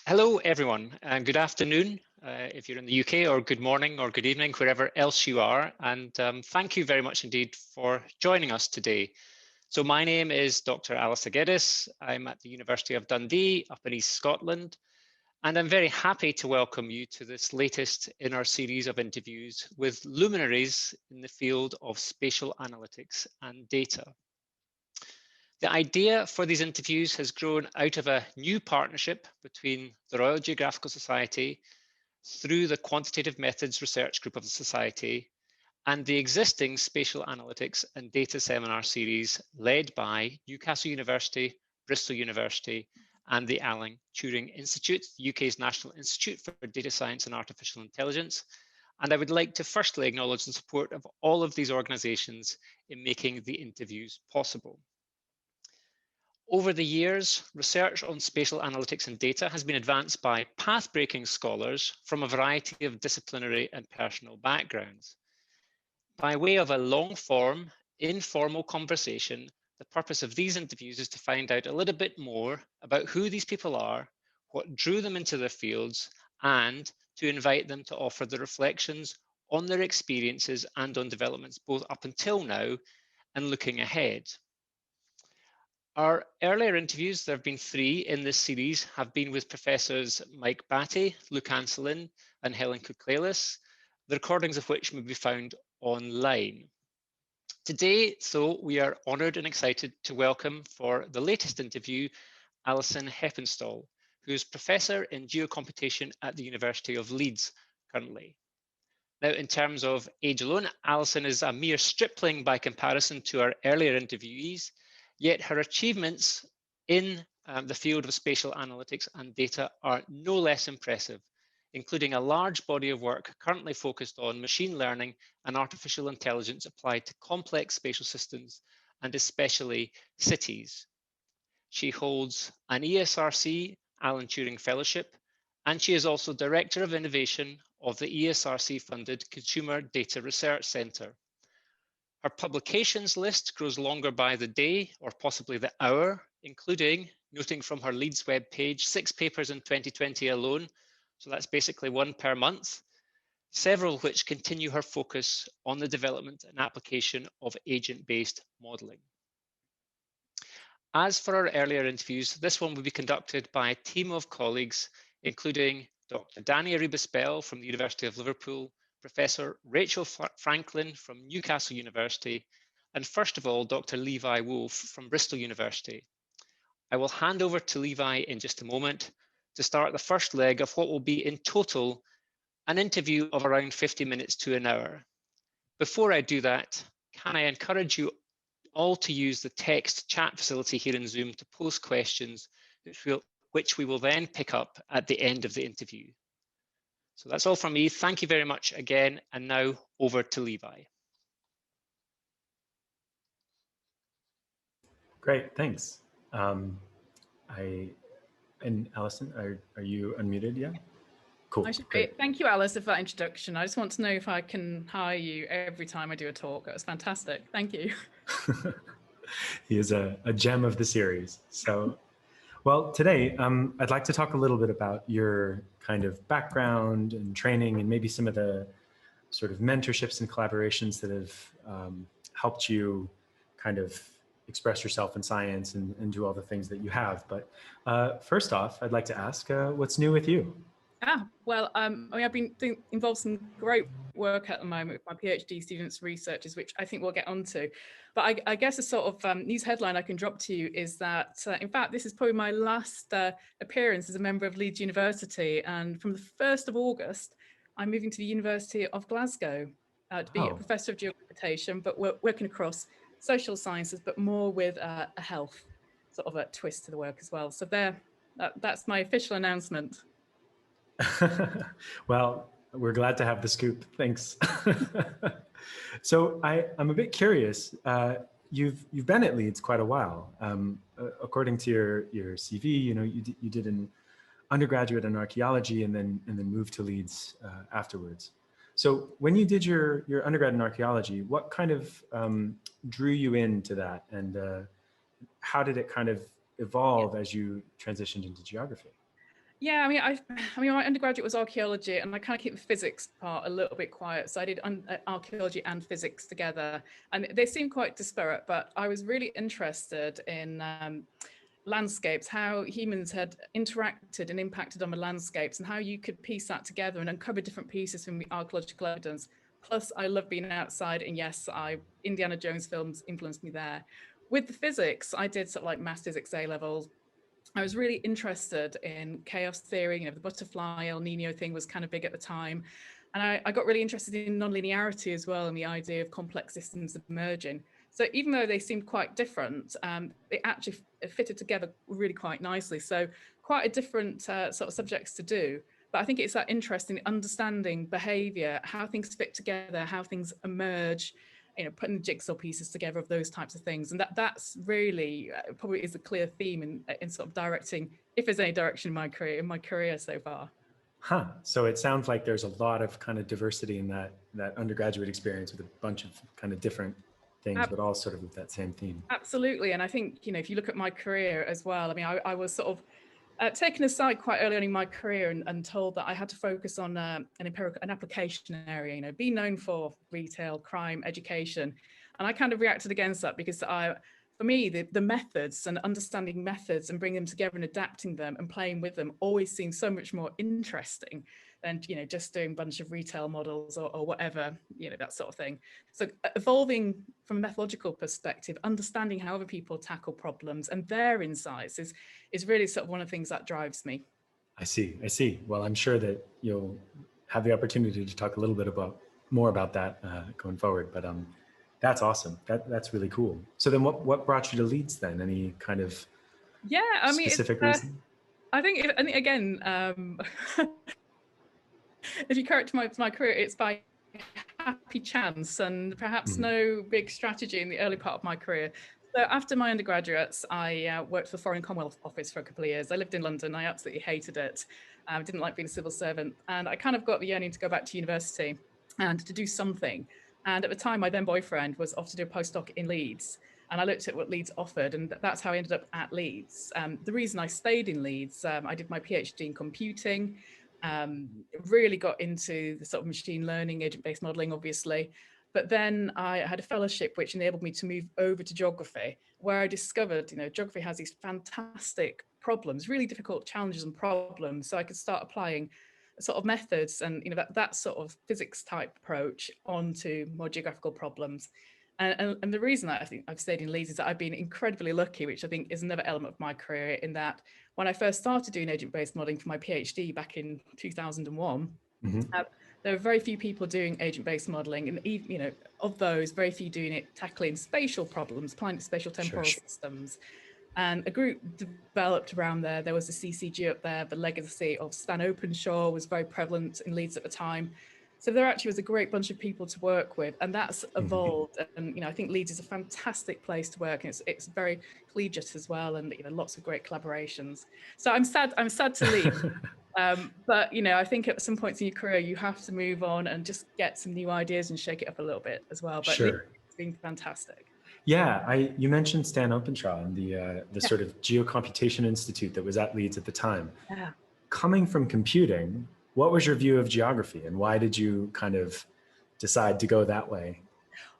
Hello, everyone, and good afternoon if you're in the UK, or good morning or good evening, wherever else you are. And thank you very much indeed for joining us today. So my name is Dr. Alistair Geddes. I'm at the University of Dundee up in East Scotland, and I'm very happy to welcome you to this latest in our series of interviews with luminaries in the field of spatial analytics and data. The idea for these interviews has grown out of a new partnership between the Royal Geographical Society through the Quantitative Methods Research Group of the Society and the existing Spatial Analytics and Data Seminar Series led by Newcastle University, Bristol University, and the Alan Turing Institute, the UK's National Institute for Data Science and Artificial Intelligence. And I would like to firstly acknowledge the support of all of these organisations in making the interviews possible. Over the years, research on spatial analytics and data has been advanced by path-breaking scholars from a variety of disciplinary and personal backgrounds. By way of a long-form, informal conversation, the purpose of these interviews is to find out a little bit more about who these people are, what drew them into their fields, and to invite them to offer their reflections on their experiences and on developments both up until now and looking ahead. Our earlier interviews, there have been 3 in this series, have been with Professors Mike Batty, Luke Anselin, and Helen Kouklelis, the recordings of which may be found online. Today, so, we are honoured and excited to welcome for the latest interview, Alison Heppenstall, who is Professor in Geocomputation at the University of Leeds currently. Now, in terms of age alone, Alison is a mere stripling by comparison to our earlier interviewees, yet her achievements in the field of spatial analytics and data are no less impressive, including a large body of work currently focused on machine learning and artificial intelligence applied to complex spatial systems and especially cities. She holds an ESRC-Alan Turing Fellowship, and she is also Director of Innovation of the ESRC-funded Consumer Data Research Centre. Her publications list grows longer by the day, or possibly the hour, including, noting from her Leeds webpage, 6 papers in 2020 alone, so that's basically 1 per month, several which continue her focus on the development and application of agent-based modelling. As for our earlier interviews, this one will be conducted by a team of colleagues, including Dr. Dani Arribas-Bel from the University of Liverpool, Professor Rachel Franklin from Newcastle University, and first of all, Dr. Levi Wolf from Bristol University. I will hand over to Levi in just a moment to start the first leg of what will be in total an interview of around 50 minutes to an hour. Before I do that, can I encourage you all to use the text chat facility here in Zoom to post questions, which we will then pick up at the end of the interview. So that's all from me. Thank you very much again. And now over to Levi. Great, thanks. And Alison, are you unmuted yet? Cool. Thank you, Alice, for that introduction. I just want to know if I can hire you every time I do a talk. That was fantastic. Thank you. He is a gem of the series. So, well, today I'd like to talk a little bit about your kind of background and training and maybe some of the sort of mentorships and collaborations that have helped you kind of express yourself in science and do all the things that you have. But first off, I'd like to ask, what's new with you? Well, I mean, I've been involved in some great work at the moment with my PhD students' researchers, which I think we'll get onto. But I guess a sort of news headline I can drop to you is that, in fact, this is probably my last appearance as a member of Leeds University. And from the 1st of August, I'm moving to the University of Glasgow to be a Professor of Geocomputation, but we're working across social sciences, but more with a health sort of a twist to the work as well. So that's my official announcement. Well, we're glad to have the scoop. Thanks. So I'm a bit curious. You've been at Leeds quite a while. According to your CV, you know, you did an undergraduate in archaeology and then moved to Leeds afterwards. So when you did your undergrad in archaeology, what kind of drew you into that, and how did it kind of evolve as you transitioned into geography? Yeah, I mean, my undergraduate was archaeology, and I kind of keep the physics part a little bit quiet. So I did archaeology and physics together, and they seem quite disparate. But I was really interested in landscapes, how humans had interacted and impacted on the landscapes, and how you could piece that together and uncover different pieces from the archaeological evidence. Plus, I love being outside, and yes, Indiana Jones films influenced me there. With the physics, I did sort of like maths physics A levels. I was really interested in chaos theory. You know, the butterfly El Nino thing was kind of big at the time. And I got really interested in nonlinearity as well, and the idea of complex systems emerging. So even though they seemed quite different, they actually fitted together really quite nicely. So quite a different sort of subjects to do. But I think it's that interest in understanding behavior, how things fit together, how things emerge, you know, putting jigsaw pieces together of those types of things. And that's really probably is a clear theme in sort of directing, if there's any direction in my career so far. Huh. So it sounds like there's a lot of kind of diversity in that undergraduate experience with a bunch of kind of different things, but all sort of with that same theme. Absolutely. And I think, you know, if you look at my career as well, I mean, I was sort of taken aside quite early on in my career and told that I had to focus on an application area, you know, be known for retail, crime, education. And I kind of reacted against that because for me, the methods and understanding methods and bringing them together and adapting them and playing with them always seems so much more interesting than, you know, just doing a bunch of retail models or whatever, you know, that sort of thing. So evolving from a methodological perspective, understanding how other people tackle problems and their insights is really sort of one of the things that drives me. I see. Well, I'm sure that you'll have the opportunity to talk a little bit more about that going forward, but that's awesome. That's really cool. So then what brought you to Leeds then? Any kind of specific reason? I think again, if you characterize my career, it's by happy chance and perhaps no big strategy in the early part of my career. So after my undergraduates, I worked for the Foreign Commonwealth Office for a couple of years. I lived in London. I absolutely hated it. I didn't like being a civil servant. And I kind of got the yearning to go back to university and to do something. And at the time, my then boyfriend was off to do a postdoc in Leeds. And I looked at what Leeds offered, and that's how I ended up at Leeds. The reason I stayed in Leeds, I did my PhD in computing, really got into the sort of machine learning, agent-based modeling, obviously. But then I had a fellowship which enabled me to move over to geography, where I discovered, you know, geography has these fantastic problems, really difficult challenges and problems. So I could start applying sort of methods and, you know, that sort of physics type approach onto more geographical problems. And the reason that I think I've stayed in Leeds is that I've been incredibly lucky, which I think is another element of my career, in that when I first started doing agent-based modeling for my PhD back in 2001, there were very few people doing agent-based modeling, and even, you know, of those, very few doing it tackling spatial problems, applying to spatial temporal systems. And a group developed around there. There was the CCG up there. The legacy of Stan Openshaw was very prevalent in Leeds at the time. So there actually was a great bunch of people to work with, and that's evolved. And, you know, I think Leeds is a fantastic place to work, and it's very collegiate as well, and, you know, lots of great collaborations. So I'm sad to leave. But, you know, I think at some points in your career, you have to move on and just get some new ideas and shake it up a little bit as well. But sure, it's been fantastic. Yeah, you mentioned Stan Openshaw and the sort of Geocomputation Institute that was at Leeds at the time. Yeah. Coming from computing, what was your view of geography, and why did you kind of decide to go that way?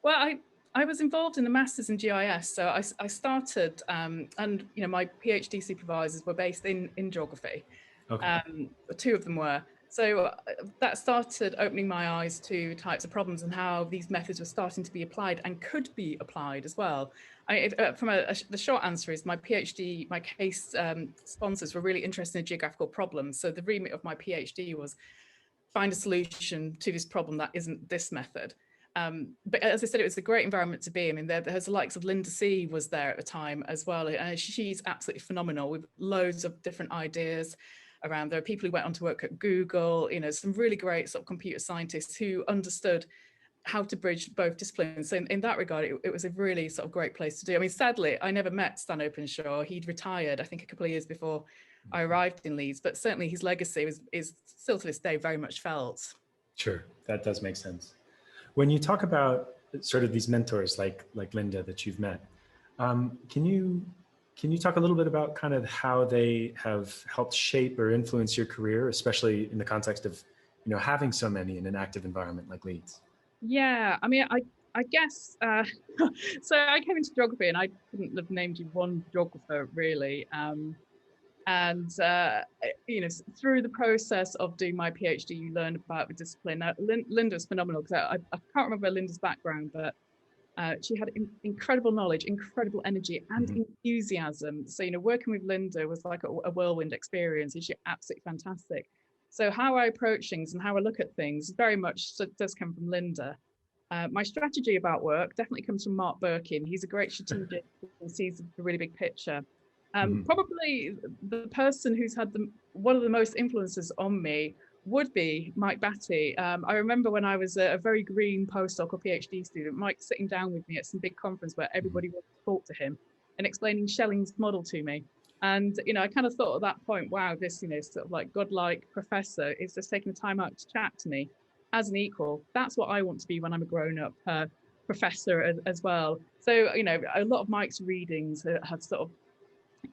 Well, I was involved in the Masters in GIS, so I started, and, you know, my PhD supervisors were based in geography. Okay. Two of them were. So that started opening my eyes to types of problems and how these methods were starting to be applied and could be applied as well. The short answer is my PhD, my case sponsors were really interested in geographical problems. So the remit of my PhD was find a solution to this problem that isn't this method. But as I said, it was a great environment to be. I mean, there's the likes of Linda C was there at the time as well. And she's absolutely phenomenal with loads of different ideas around. There are people who went on to work at Google, you know, some really great sort of computer scientists who understood how to bridge both disciplines. So in that regard, it was a really sort of great place to do. I mean, sadly, I never met Stan Openshaw. He'd retired, I think, a couple of years before I arrived in Leeds, but certainly his legacy is still to this day very much felt. Sure, that does make sense. When you talk about sort of these mentors like Linda that you've met, can you can you talk a little bit about kind of how they have helped shape or influence your career, especially in the context of, having so many in an active environment like Leeds? Yeah, I mean, I guess, so I came into geography and I couldn't have named you one geographer really. And through the process of doing my PhD, you learn about the discipline. Linda's phenomenal, because I can't remember Linda's background, but she had incredible knowledge, incredible energy, and enthusiasm. So, working with Linda was like a whirlwind experience. She's absolutely fantastic. So how I approach things and how I look at things very much does come from Linda. My strategy about work definitely comes from Mark Birkin. He's a great strategist who sees the really big picture. Probably the person who's had one of the most influences on me would be Mike Batty. I remember when I was a very green postdoc or PhD student, Mike sitting down with me at some big conference where everybody wanted to talk to him and explaining Schelling's model to me. And, I kind of thought at that point, wow, this, sort of like godlike professor is just taking the time out to chat to me as an equal. That's what I want to be when I'm a grown-up professor as well. So, a lot of Mike's readings have sort of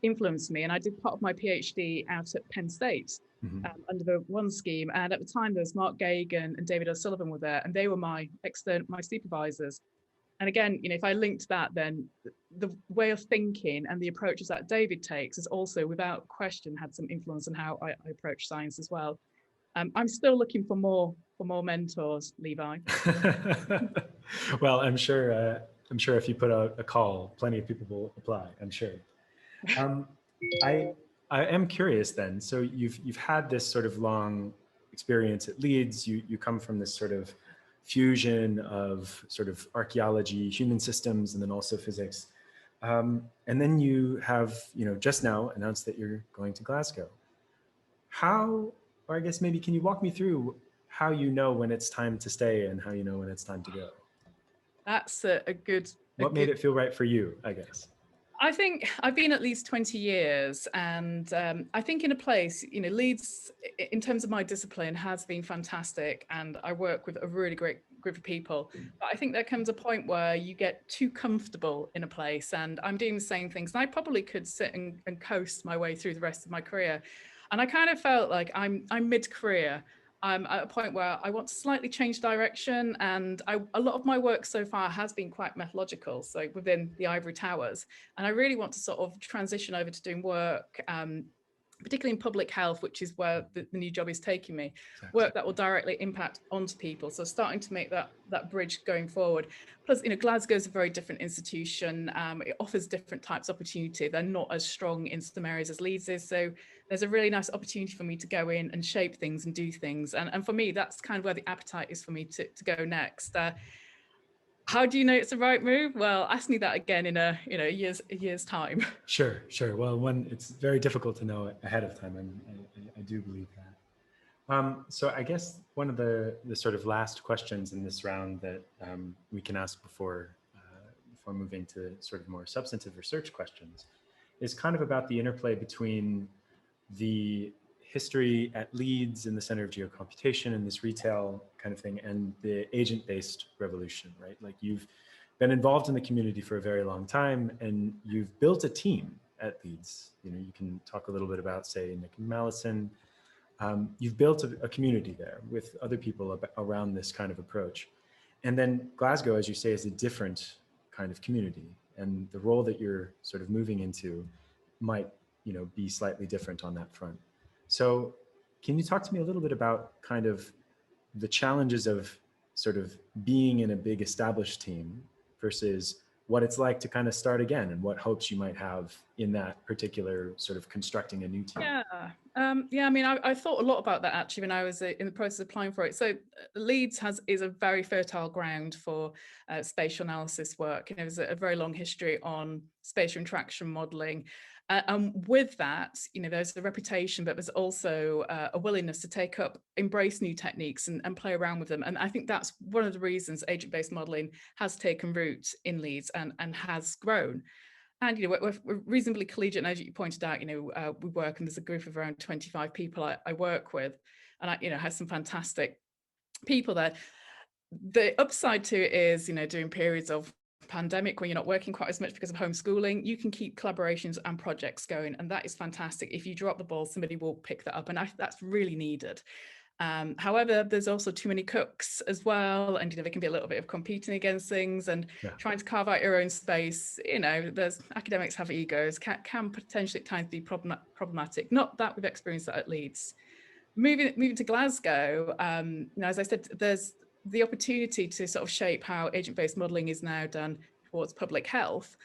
influenced me. And I did part of my PhD out at Penn State under the one scheme. And at the time, there was Mark Gagan and David O'Sullivan were there, and they were my supervisors. And again, if I linked that, then the way of thinking and the approaches that David takes has also, without question, had some influence on how I approach science as well. I'm still looking for more mentors, Levi. Well, I'm sure if you put out a call, plenty of people will apply, I'm sure. I am curious then. So you've had this sort of long experience at Leeds. You come from this sort of fusion of sort of archaeology, human systems, and then also physics. And then you have, just now announced that you're going to Glasgow. Or I guess maybe can you walk me through how you know when it's time to stay and how you know when it's time to go? That's a good... What made it feel right for you, I guess? I think I've been at Leeds 20 years, and I think in a place, Leeds, in terms of my discipline, has been fantastic, and I work with a really great group of people. But I think there comes a point where you get too comfortable in a place, and I'm doing the same things, and I probably could sit and coast my way through the rest of my career. And I kind of felt like I'm mid-career. I'm at a point where I want to slightly change direction, and a lot of my work so far has been quite methodological, so within the ivory towers, and I really want to sort of transition over to doing work, particularly in public health, which is where the new job is taking me. Exactly. Work that will directly impact onto people, so starting to make that bridge going forward. Plus, Glasgow is a very different institution. It offers different types of opportunity. They're not as strong in some areas as Leeds is, so there's a really nice opportunity for me to go in and shape things and do things. And for me, that's kind of where the appetite is for me to go next. How do you know it's the right move? Well, ask me that again in a year's time. Sure. Well, it's very difficult to know ahead of time, and I do believe that. So I guess one of the sort of last questions in this round that we can ask before moving to sort of more substantive research questions is kind of about the interplay between the history at Leeds in the Center of Geocomputation and this retail kind of thing, and the agent-based revolution, right? Like, you've been involved in the community for a very long time, and you've built a team at Leeds. You can talk a little bit about, say, Nick and Alison. You've built a community there with other people around this kind of approach. And then Glasgow, as you say, is a different kind of community, and the role that you're sort of moving into might be slightly different on that front. So can you talk to me a little bit about kind of the challenges of sort of being in a big established team versus what it's like to kind of start again, and what hopes you might have in that particular sort of constructing a new team? Yeah, I mean, I thought a lot about that actually when I was in the process of applying for it. So Leeds is a very fertile ground for spatial analysis work. There's a very long history on spatial interaction modeling. And with that, there's a reputation, but there's also a willingness to embrace new techniques and play around with them. And I think that's one of the reasons agent-based modeling has taken root in Leeds and has grown. And we're reasonably collegiate, and as you pointed out, we work, and there's a group of around 25 people I work with, and I have some fantastic people there. The upside to it is, doing periods of pandemic, when you're not working quite as much because of homeschooling, you can keep collaborations and projects going, and that is fantastic. If you drop the ball, somebody will pick that up, and that's really needed. However, there's also too many cooks as well, and there can be a little bit of competing against things and trying to carve out your own space. There's academics have egos, can potentially at times be problematic. Not that we've experienced that at Leeds. Moving to Glasgow, as I said, there's the opportunity to sort of shape how agent-based modelling is now done towards public health.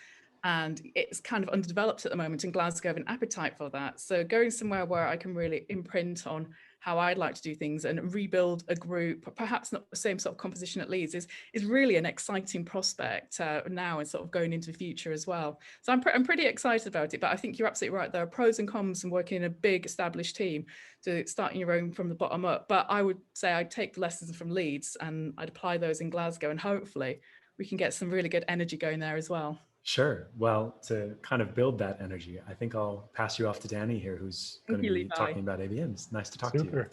And it's kind of underdeveloped at the moment in Glasgow, I have an appetite for that. So going somewhere where I can really imprint on how I'd like to do things and rebuild a group, perhaps not the same sort of composition at Leeds, is really an exciting prospect now and sort of going into the future as well. So I'm pretty excited about it, but I think you're absolutely right. There are pros and cons in working in a big established team to starting your own from the bottom up. But I would say I'd take the lessons from Leeds and I'd apply those in Glasgow, and hopefully we can get some really good energy going there as well. Sure. Well, to kind of build that energy, I think I'll pass you off to Dani here, who's going to be talking about ABMs. Nice to talk to you.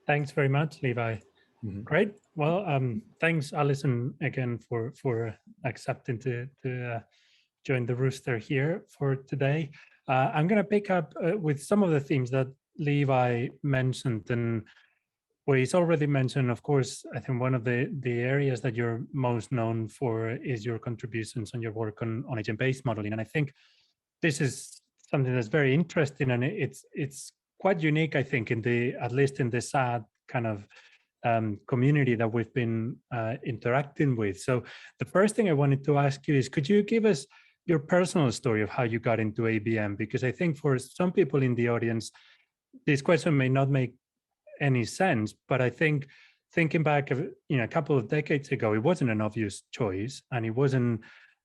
Thanks very much, Levi. Great. Well, thanks, Alison, again for accepting to join the rooster here for today. I'm going to pick up with some of the themes that Levi mentioned, and well, he's already mentioned, of course, I think one of the areas that you're most known for is your contributions on your work on agent-based modeling. And I think this is something that's very interesting, and it's quite unique, I think, at least in the SAD kind of community that we've been interacting with. So the first thing I wanted to ask you is, could you give us your personal story of how you got into ABM? Because I think for some people in the audience, this question may not make any sense, but I think thinking back of a couple of decades ago, it wasn't an obvious choice, and it wasn't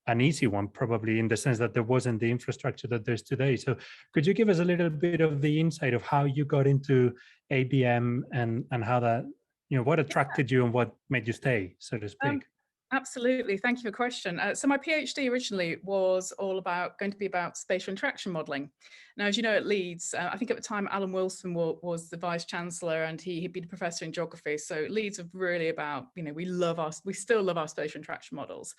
an easy one, probably, in the sense that there wasn't the infrastructure that there's today. So could you give us a little bit of the insight of how you got into ABM and how that, what attracted you and what made you stay, so to speak? Absolutely. Thank you for the question. So my PhD originally was going to be about spatial interaction modelling. Now, as you know, at Leeds, I think at the time, Alan Wilson was the Vice Chancellor, and he'd been a professor in geography. So Leeds are really about, we still love our spatial interaction models.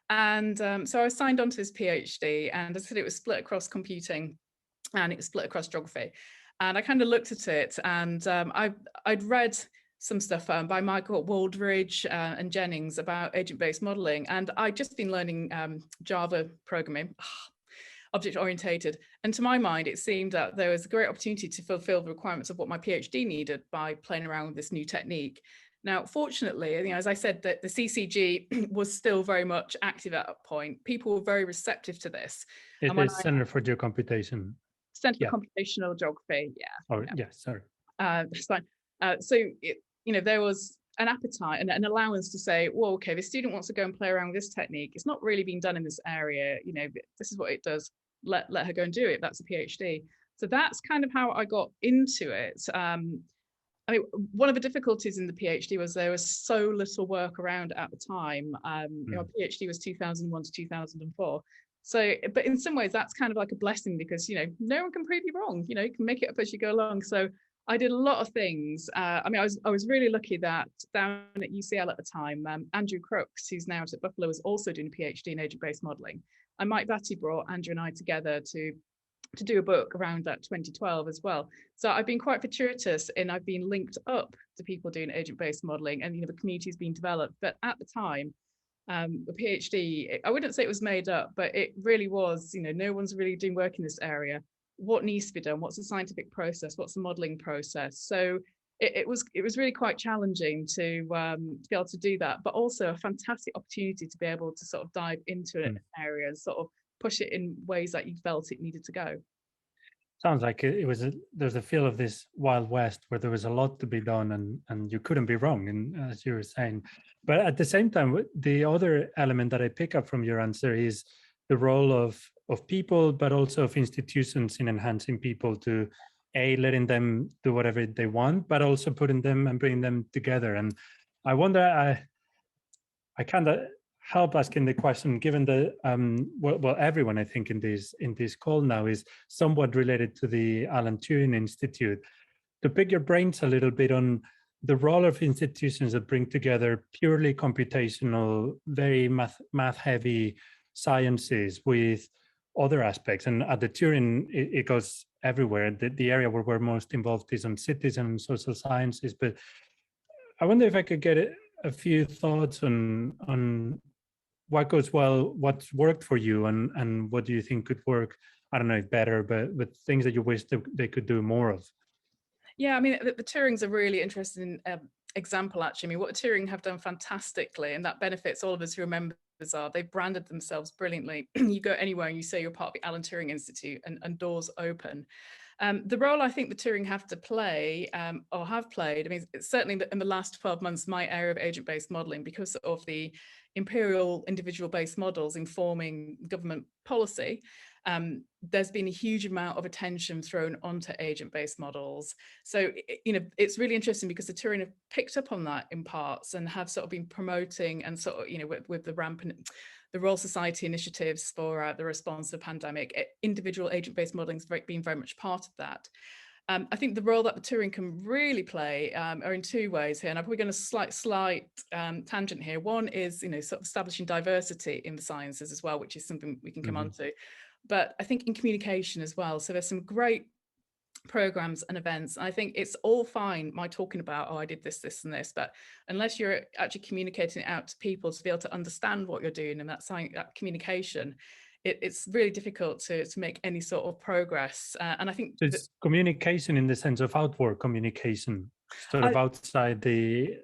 And so I signed on to this PhD, and as I said, it was split across computing and it was split across geography. And I kind of looked at it, and I'd read some stuff by Michael Waldridge and Jennings about agent-based modeling. And I'd just been learning Java programming, object-oriented. And to my mind, it seemed that there was a great opportunity to fulfill the requirements of what my PhD needed by playing around with this new technique. Now, fortunately, as I said, that the CCG was still very much active at that point. People were very receptive to this. It is Center for Geocomputation. Center for Computational Geography, yeah. Oh, yeah, sorry. That's fine. So, there was an appetite and an allowance to say, well, okay, the student wants to go and play around with this technique. It's not really being done in this area. This is what it does. Let her go and do it. That's a PhD. So that's kind of how I got into it. One of the difficulties in the PhD was there was so little work around at the time. Our PhD was 2001 to 2004. So, but in some ways that's kind of like a blessing, because, no one can prove you wrong. You can make it up as you go along. So I did a lot of things. I was really lucky that down at UCL at the time, Andrew Crooks, who's now at Buffalo, was also doing a PhD in agent-based modelling. And Mike Batty brought Andrew and I together to do a book around that 2012 as well. So I've been quite fortuitous in I've been linked up to people doing agent-based modelling, and the community's been developed. But at the time, the PhD, I wouldn't say it was made up, but it really was, no one's really doing work in this area. What needs to be done? What's the scientific process? What's the modelling process? So it was really quite challenging to be able to do that, but also a fantastic opportunity to be able to sort of dive into an area and sort of push it in ways that you felt it needed to go. Sounds like there's a feel of this Wild West where there was a lot to be done, and you couldn't be wrong, and as you were saying. But at the same time, the other element that I pick up from your answer is the role of people, but also of institutions in enhancing people to letting them do whatever they want, but also putting them and bringing them together. And I wonder, I kind of help asking the question, given the well, everyone I think in this call now is somewhat related to the Alan Turing Institute, to pick your brains a little bit on the role of institutions that bring together purely computational, very math heavy sciences with other aspects. And at the Turing, it goes everywhere. The area where we're most involved is on citizen and social sciences. But I wonder if I could get a few thoughts on what goes well, what's worked for you, and what do you think could work, I don't know if better, but things that you wish they could do more of. Yeah, I mean, the Turing's a really interesting example, actually. I mean, what Turing have done fantastically, and that benefits all of us who are members, are they've branded themselves brilliantly. You go anywhere and you say you're part of the Alan Turing Institute, and doors open. The role I think the Turing have to play, or have played, I mean, certainly in the last 12 months, my area of agent-based modeling, because of the imperial individual-based models informing government policy, there's been a huge amount of attention thrown onto agent-based models. So, you know, it's really interesting because the Turing have picked up on that in parts and have sort of been promoting and sort of, you know, with the rampant, the Royal Society initiatives for the response to the pandemic, individual agent-based modeling has been very much part of that. I think the role that the Turing can really play are in two ways here, and I'm probably going to slight tangent here. One is, you know, sort of establishing diversity in the sciences as well, which is something we can come on to. But I think in communication as well. So there's some great programs and events. I think it's all fine, my talking about, oh, I did this, this, and this, but unless you're actually communicating it out to people to be able to understand what you're doing and that communication, it's really difficult to make any sort of progress. And I think it's communication in the sense of outward communication, sort of outside the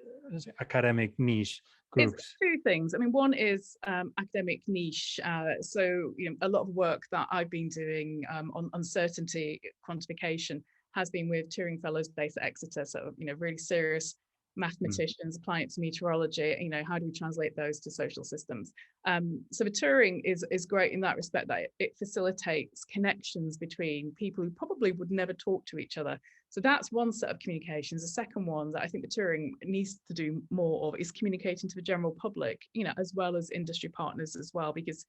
academic niche groups. It's two things. I mean, one is academic niche. So, you know, a lot of work that I've been doing on uncertainty quantification has been with Turing Fellows based at Exeter. So, you know, really serious mathematicians applying it to meteorology. You know, how do we translate those to social systems? So the Turing is great in that respect, that it facilitates connections between people who probably would never talk to each other. So that's one set of communications. The second one that I think the Turing needs to do more of is communicating to the general public, you know, as well as industry partners as well, because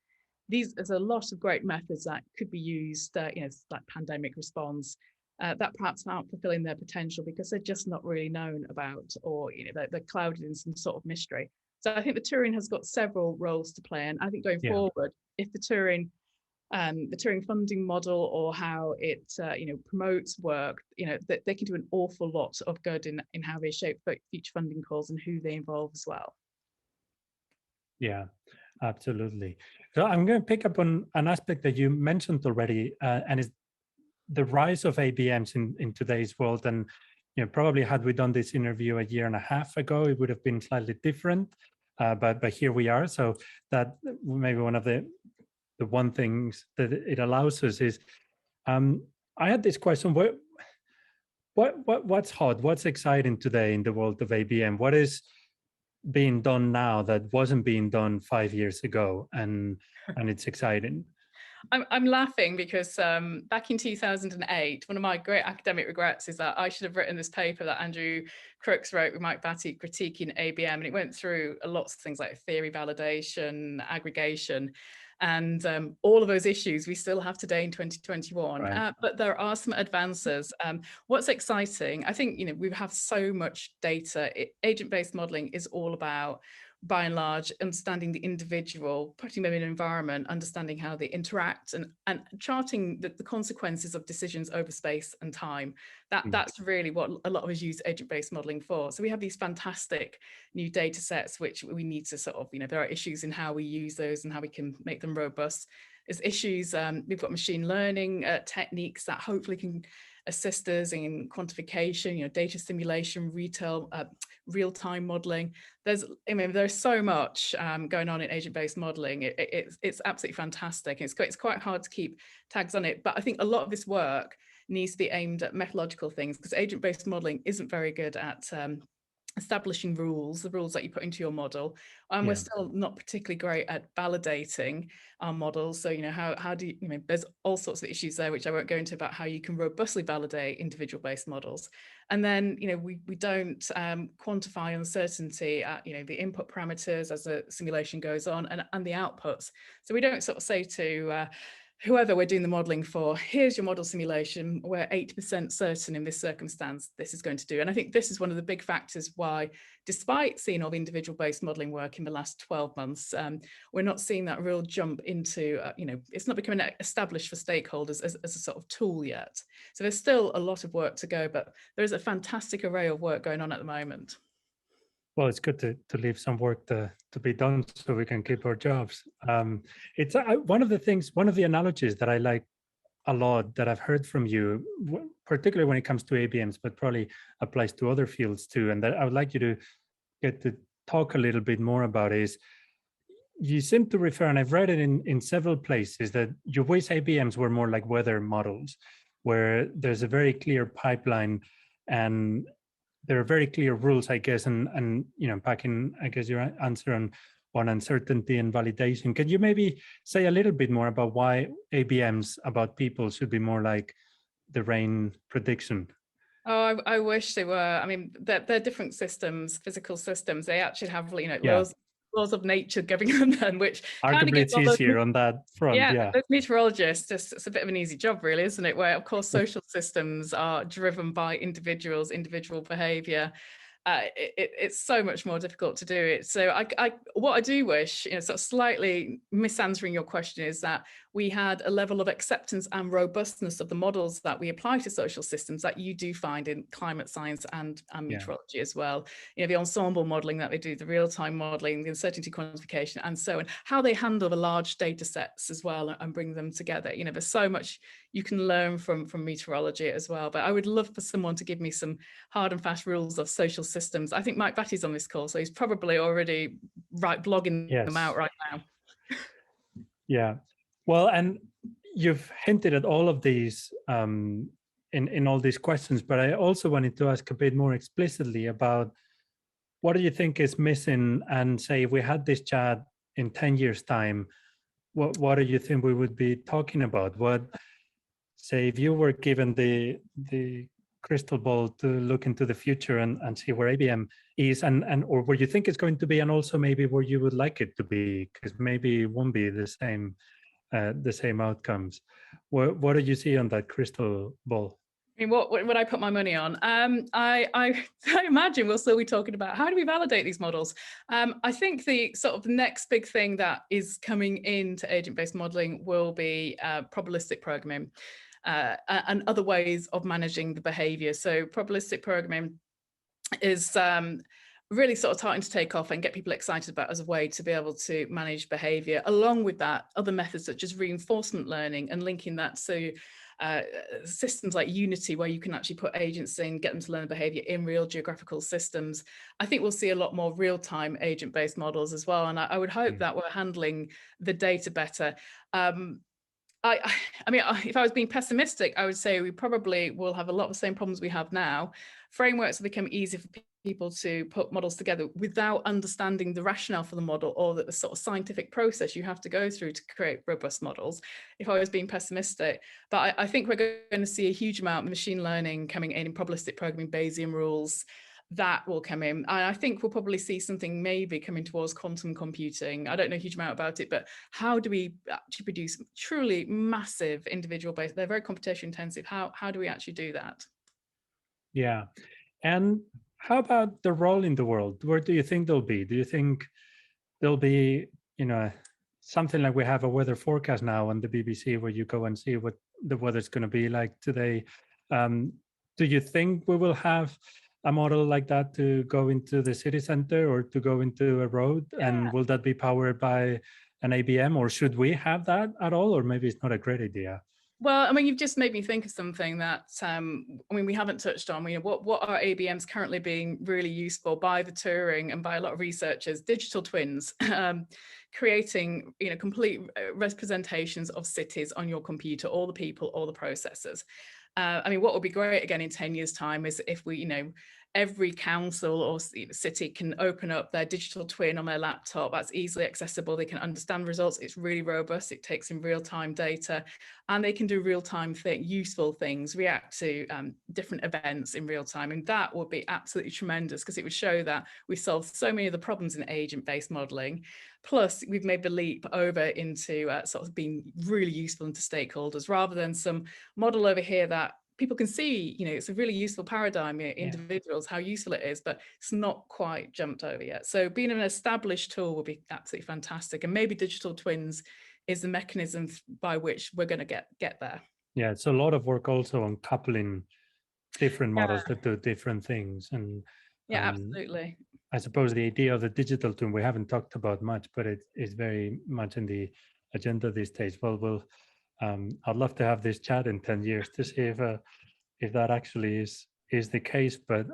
there's a lot of great methods that could be used, you know, like pandemic response, that perhaps aren't fulfilling their potential because they're just not really known about, or, you know, they're clouded in some sort of mystery. So I think the Turing has got several roles to play, and I think going forward, if the Turing funding model, or how it you know, promotes work, you know, that they can do an awful lot of good in how they shape future funding calls and who they involve as well. Yeah, absolutely. So I'm going to pick up on an aspect that you mentioned already, and is the rise of ABMs in today's world. And, you know, probably had we done this interview a year and a half ago, it would have been slightly different. But here we are. So that maybe one of the one things that it allows us is, I had this question: what's hot? What's exciting today in the world of ABM? What is being done now that wasn't being done 5 years ago, and it's exciting? I'm laughing because back in 2008, one of my great academic regrets is that I should have written this paper that Andrew Crooks wrote with Mike Batty critiquing ABM, and it went through lots of things like theory validation, aggregation, and all of those issues we still have today in 2021. Right. But there are some advances. What's exciting, I think, you know, we have so much data. Agent-based modeling is all about, by and large, understanding the individual, putting them in an environment, understanding how they interact, and charting the consequences of decisions over space and time. That's really what a lot of us use agent-based modeling for. So we have these fantastic new data sets, which we need to sort of, you know, there are issues in how we use those and how we can make them robust. There's issues, we've got machine learning techniques that hopefully can assist us in quantification, you know, data simulation, real-time modeling. There's so much going on in agent-based modeling. It's absolutely fantastic. It's quite hard to keep tags on it, but I think a lot of this work needs to be aimed at methodological things, because agent-based modeling isn't very good at establishing rules, the rules that you put into your model, and we're still not particularly great at validating our models. So, you know, how do you know, there's all sorts of issues there, which I won't go into, about how you can robustly validate individual based models. And then, you know, we don't quantify uncertainty at, you know, the input parameters as the simulation goes on, and the outputs. So we don't sort of say to whoever we're doing the modeling for, here's your model simulation, we're 80% certain in this circumstance this is going to do. And I think this is one of the big factors why, despite seeing all the individual based modeling work in the last 12 months, we're not seeing that real jump into, it's not becoming established for stakeholders as a sort of tool yet. So there's still a lot of work to go, but there's a fantastic array of work going on at the moment. Well, it's good to leave some work to be done so we can keep our jobs. It's one of the analogies that I like a lot that I've heard from you, particularly when it comes to ABMs, but probably applies to other fields too. And that I would like you to get to talk a little bit more about is, you seem to refer, and I've read it in several places, that you wish ABMs were more like weather models, where there's a very clear pipeline and there are very clear rules, I guess, and back in, I guess, your answer on uncertainty and validation. Can you maybe say a little bit more about why ABMs about people should be more like the rain prediction? Oh, I wish they were. I mean, they're different systems, physical systems. They actually have, laws of nature governing them, which arguably it's easier on that front. Yeah, those meteorologists, it's a bit of an easy job, really, isn't it? Where, of course, social systems are driven by individual behavior. It's so much more difficult to do it. So what I do wish, sort of slightly misanswering your question, is that we had a level of acceptance and robustness of the models that we apply to social systems that you do find in climate science and meteorology as well. The ensemble modeling that they do, the real-time modeling, the uncertainty quantification, and so on, how they handle the large data sets as well and bring them together. There's so much you can learn from meteorology as well. But I would love for someone to give me some hard and fast rules of social systems. I think Mike Batty's on this call, so he's probably already blogging them out right now. Yeah. Well, and you've hinted at all of these in all these questions, but I also wanted to ask a bit more explicitly about what do you think is missing? And say, if we had this chat in 10 years' time, what do you think we would be talking about? Say, if you were given the crystal ball to look into the future and see where ABM is or where you think it's going to be, and also maybe where you would like it to be, because maybe it won't be the same outcomes. What do you see on that crystal ball? I mean, what would I put my money on? I imagine we'll still be talking about how do we validate these models. I think the sort of next big thing that is coming into agent-based modeling will be probabilistic programming and other ways of managing the behavior. So probabilistic programming is really sort of starting to take off and get people excited about as a way to be able to manage behavior. Along with that, other methods such as reinforcement learning and linking that to systems like Unity, where you can actually put agents in, get them to learn behavior in real geographical systems. I think we'll see a lot more real-time agent-based models as well. And I would hope that we're handling the data better. I mean, if I was being pessimistic, I would say we probably will have a lot of the same problems we have now. Frameworks will become easier for people to put models together without understanding the rationale for the model or the sort of scientific process you have to go through to create robust models, if I was being pessimistic. But I think we're going to see a huge amount of machine learning coming in probabilistic programming, Bayesian rules, that will come in. And I think we'll probably see something maybe coming towards quantum computing. I don't know a huge amount about it, but how do we actually produce truly massive individual based, they're very computation intensive. How do we actually do that? Yeah. And how about the role in the world? Where do you think they'll be? Do you think there'll be, something like we have a weather forecast now on the BBC where you go and see what the weather's going to be like today? Do you think we will have a model like that to go into the city center or to go into a road? Yeah. And will that be powered by an ABM, or should we have that at all? Or maybe it's not a great idea. Well, I mean, you've just made me think of something that, we haven't touched on. What are ABMs currently being really used for by the Turing and by a lot of researchers? Digital twins, creating, complete representations of cities on your computer, all the people, all the processes. I mean, what would be great again in 10 years' time is if we, every council or city can open up their digital twin on their laptop. That's easily accessible. They can understand results. It's really robust. It takes in real-time data, and they can do real-time useful things, react to different events in real time. And that would be absolutely tremendous, because it would show that we've solved so many of the problems in agent-based modeling. Plus, we've made the leap over into sort of being really useful to stakeholders, rather than some model over here that people can see, it's a really useful paradigm in individuals, how useful it is, but it's not quite jumped over yet. So being an established tool would be absolutely fantastic. And maybe digital twins is the mechanism by which we're going to get there. Yeah, it's a lot of work also on coupling different models that do different things. And yeah, absolutely. I suppose the idea of the digital twin we haven't talked about much, but it is very much in the agenda these days. Well, I'd love to have this chat in 10 years to see if that actually is the case. But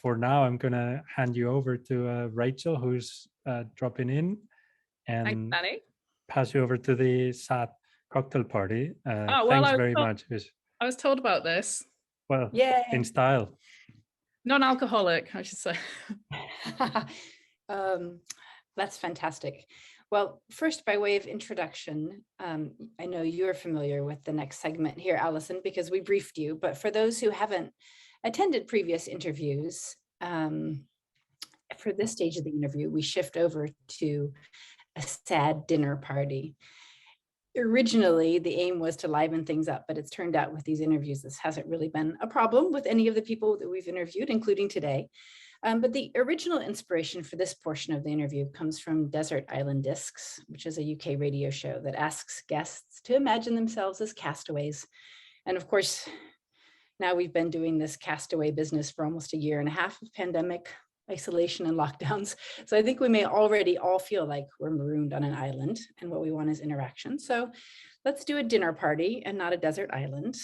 for now, I'm going to hand you over to Rachel, who's dropping in, and pass you over to the SAT cocktail party. Thanks very much. I was told about this. Well, in style. Non-alcoholic, I should say. That's fantastic. Well, first, by way of introduction, I know you're familiar with the next segment here, Alison, because we briefed you. But for those who haven't attended previous interviews, for this stage of the interview, we shift over to a sad dinner party. Originally, the aim was to liven things up, but it's turned out with these interviews, this hasn't really been a problem with any of the people that we've interviewed, including today. But the original inspiration for this portion of the interview comes from Desert Island Discs, which is a UK radio show that asks guests to imagine themselves as castaways. And of course, now we've been doing this castaway business for almost a year and a half of pandemic isolation and lockdowns. So I think we may already all feel like we're marooned on an island, and what we want is interaction. So let's do a dinner party and not a desert island.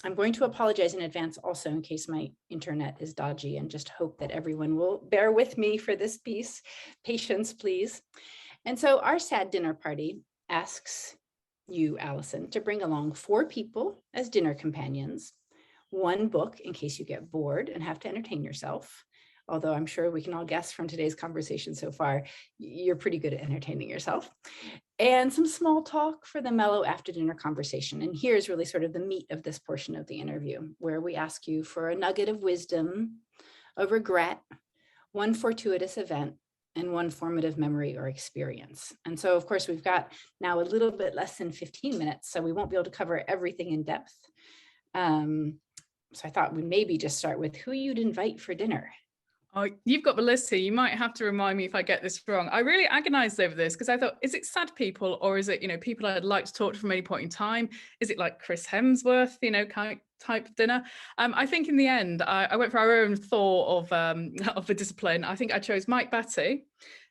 I'm going to apologize in advance also in case my internet is dodgy, and just hope that everyone will bear with me for this piece. Patience, please. And so our sad dinner party asks you, Alison, to bring along 4 people as dinner companions, 1 book in case you get bored and have to entertain yourself. Although I'm sure we can all guess from today's conversation so far, you're pretty good at entertaining yourself. And some small talk for the mellow after dinner conversation. And here's really sort of the meat of this portion of the interview, where we ask you for a nugget of wisdom, a regret, 1 fortuitous event, and 1 formative memory or experience. And so, of course, we've got now a little bit less than 15 minutes, so we won't be able to cover everything in depth. So I thought we'd maybe just start with who you'd invite for dinner. Oh, you've got the list here. You might have to remind me if I get this wrong. I really agonized over this because I thought, is it sad people, or is it, people I'd like to talk to from any point in time? Is it like Chris Hemsworth, type of dinner? I think in the end, I went for our own thought of the discipline. I think I chose Mike Batty,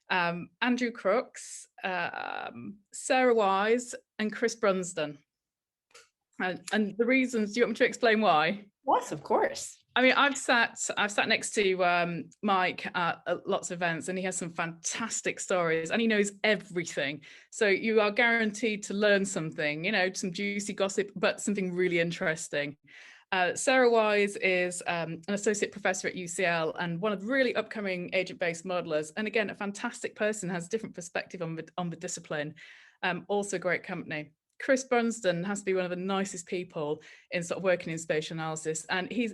Andrew Crooks, Sarah Wise, and Chris Brunsden. And the reasons, do you want me to explain why? Yes, of course. I mean, I've sat next to Mike at lots of events, and he has some fantastic stories, and he knows everything. So you are guaranteed to learn something, some juicy gossip, but something really interesting. Sarah Wise is an associate professor at UCL and one of the really upcoming agent-based modelers. And again, a fantastic person, has a different perspective on the discipline. Also great company. Chris Brunsden has to be one of the nicest people in sort of working in spatial analysis, and his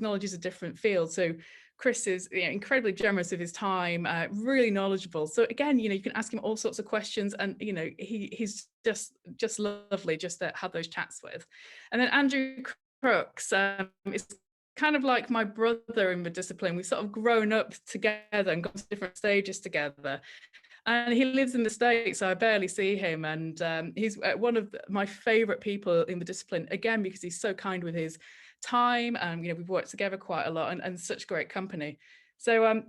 knowledge is a different field. So Chris is incredibly generous with his time, really knowledgeable. So again, you can ask him all sorts of questions, and he's just lovely just to have those chats with. And then Andrew Crooks is kind of like my brother in the discipline. We've sort of grown up together and gone to different stages together. And he lives in the States, so I barely see him. And he's one of my favorite people in the discipline, again, because he's so kind with his time. And, we've worked together quite a lot, and such great company. So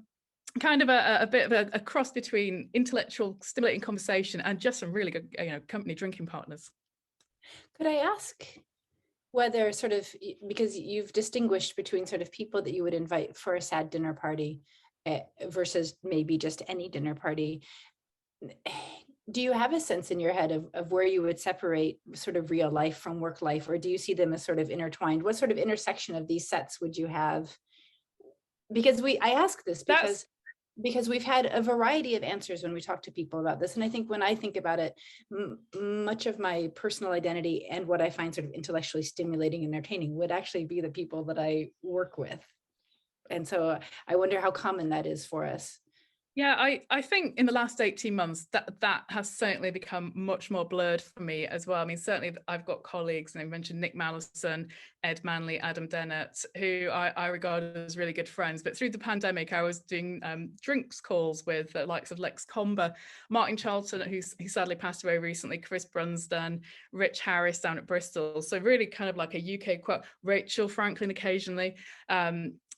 kind of a bit of a cross between intellectual stimulating conversation and just some really good, company drinking partners. Could I ask whether sort of, because you've distinguished between sort of people that you would invite for a sad dinner party versus maybe just any dinner party, do you have a sense in your head of where you would separate sort of real life from work life, or do you see them as sort of intertwined? What sort of intersection of these sets would you have because I ask this because we've had a variety of answers when we talk to people about this. And I think when I think about it, much of my personal identity and what I find sort of intellectually stimulating and entertaining would actually be the people that I work with. And so I wonder how common that is for us. Yeah, I think in the last 18 months that has certainly become much more blurred for me as well. I mean, certainly I've got colleagues, and I mentioned Nick Mallison, Ed Manley, Adam Dennett, who I regard as really good friends. But through the pandemic, I was doing drinks calls with the likes of Lex Comber, Martin Charlton, who sadly passed away recently, Chris Brunsden, Rich Harris down at Bristol. So really kind of like a UK quote, Rachel Franklin occasionally.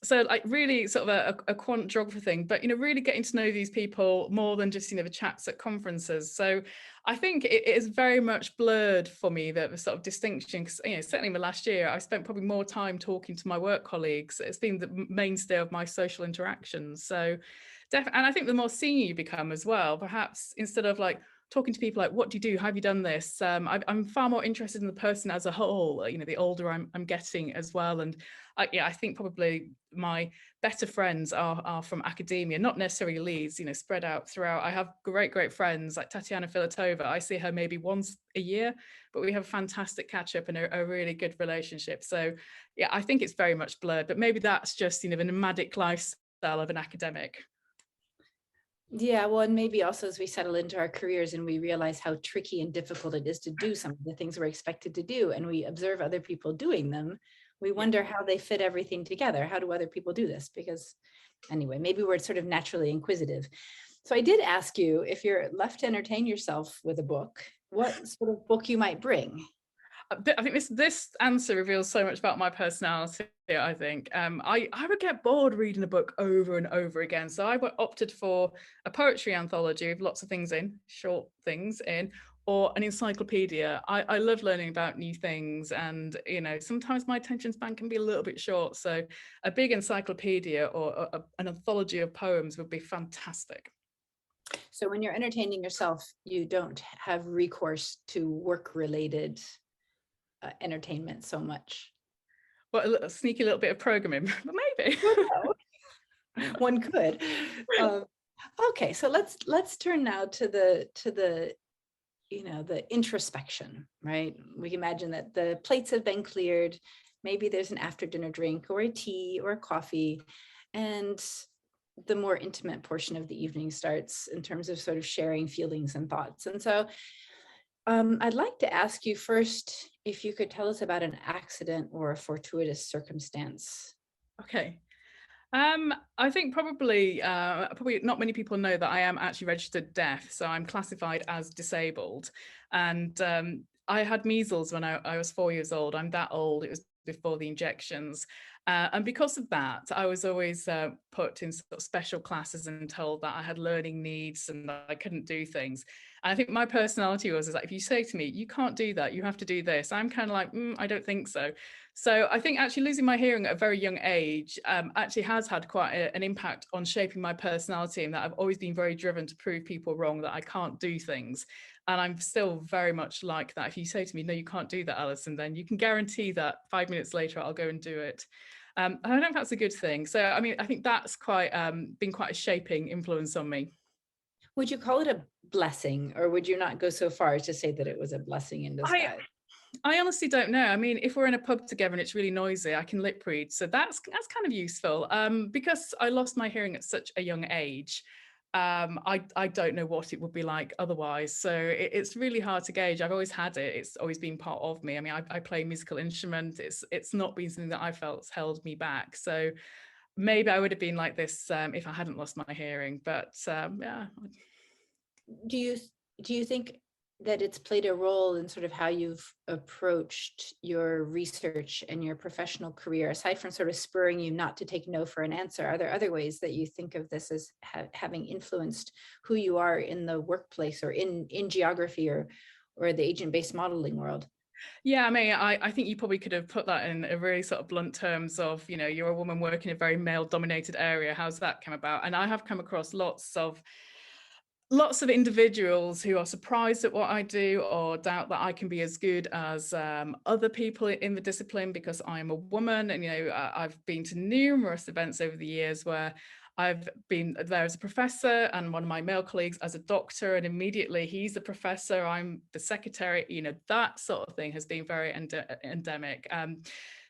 So like really sort of a quant geographer thing, but, really getting to know these people more than just, the chats at conferences. So I think it is very much blurred for me, the sort of distinction, because, certainly in the last year, I spent probably more time talking to my work colleagues. It's been the mainstay of my social interactions. So and I think the more senior you become as well, perhaps instead of like talking to people like, what do you do? How have you done this? I'm far more interested in the person as a whole, the older I'm getting as well. And I think probably my better friends are from academia, not necessarily Leeds, spread out throughout. I have great friends like Tatiana Filatova. I see her maybe once a year, but we have a fantastic catch up and a really good relationship. So yeah, I think it's very much blurred, but maybe that's just, the nomadic lifestyle of an academic. Yeah, well, and maybe also as we settle into our careers and we realize how tricky and difficult it is to do some of the things we're expected to do, and we observe other people doing them, we wonder how they fit everything together. How do other people do this? Because anyway, maybe we're sort of naturally inquisitive. So I did ask you, if you're left to entertain yourself with a book, what sort of book you might bring? I think this answer reveals so much about my personality. I think I would get bored reading a book over and over again, so I opted for a poetry anthology with lots of things in, short things in, or an encyclopedia. I love learning about new things, and sometimes my attention span can be a little bit short, so a big encyclopedia or an anthology of poems would be fantastic. So when you're entertaining yourself, you don't have recourse to work-related entertainment so much? Well, a sneaky little bit of programming, but maybe. One could. Okay, so let's turn now to the the introspection, right? We imagine that the plates have been cleared. Maybe there's an after dinner drink or a tea or a coffee, and the more intimate portion of the evening starts in terms of sort of sharing feelings and thoughts. And so I'd like to ask you first if you could tell us about an accident or a fortuitous circumstance. Okay. I think probably not many people know that I am actually registered deaf, so I'm classified as disabled. And I had measles when I was 4 years old. I'm that old. It was before the injections. And because of that, I was always put in sort of special classes and told that I had learning needs and that I couldn't do things. And I think my personality was like, if you say to me, you can't do that, you have to do this, I'm kind of like, I don't think so. So I think actually losing my hearing at a very young age actually has had quite an impact on shaping my personality, and that I've always been very driven to prove people wrong, that I can't do things. And I'm still very much like that. If you say to me, no, you can't do that, Alison, then you can guarantee that 5 minutes later, I'll go and do it. I don't know if that's a good thing. So, I mean, I think that's been quite a shaping influence on me. Would you call it a blessing, or would you not go so far as to say that it was a blessing in disguise? I honestly don't know. I mean, if we're in a pub together and it's really noisy, I can lip read. So that's kind of useful. Because I lost my hearing at such a young age, I don't know what it would be like otherwise. So it's really hard to gauge. I've always had it. It's always been part of me. I mean, I play a musical instrument. It's not been something that I felt held me back. So maybe I would have been like this if I hadn't lost my hearing. But yeah. Do you think that it's played a role in sort of how you've approached your research and your professional career, aside from sort of spurring you not to take no for an answer? Are there other ways that you think of this as having influenced who you are in the workplace or in geography or the agent-based modeling world? Yeah, I mean, I think you probably could have put that in a really sort of blunt terms of, you're a woman working in a very male-dominated area. How's that come about? And I have come across lots of lots of individuals who are surprised at what I do or doubt that I can be as good as other people in the discipline because I'm a woman. And, I've been to numerous events over the years where I've been there as a professor and one of my male colleagues as a doctor, and immediately he's the professor, I'm the secretary, that sort of thing has been very endemic.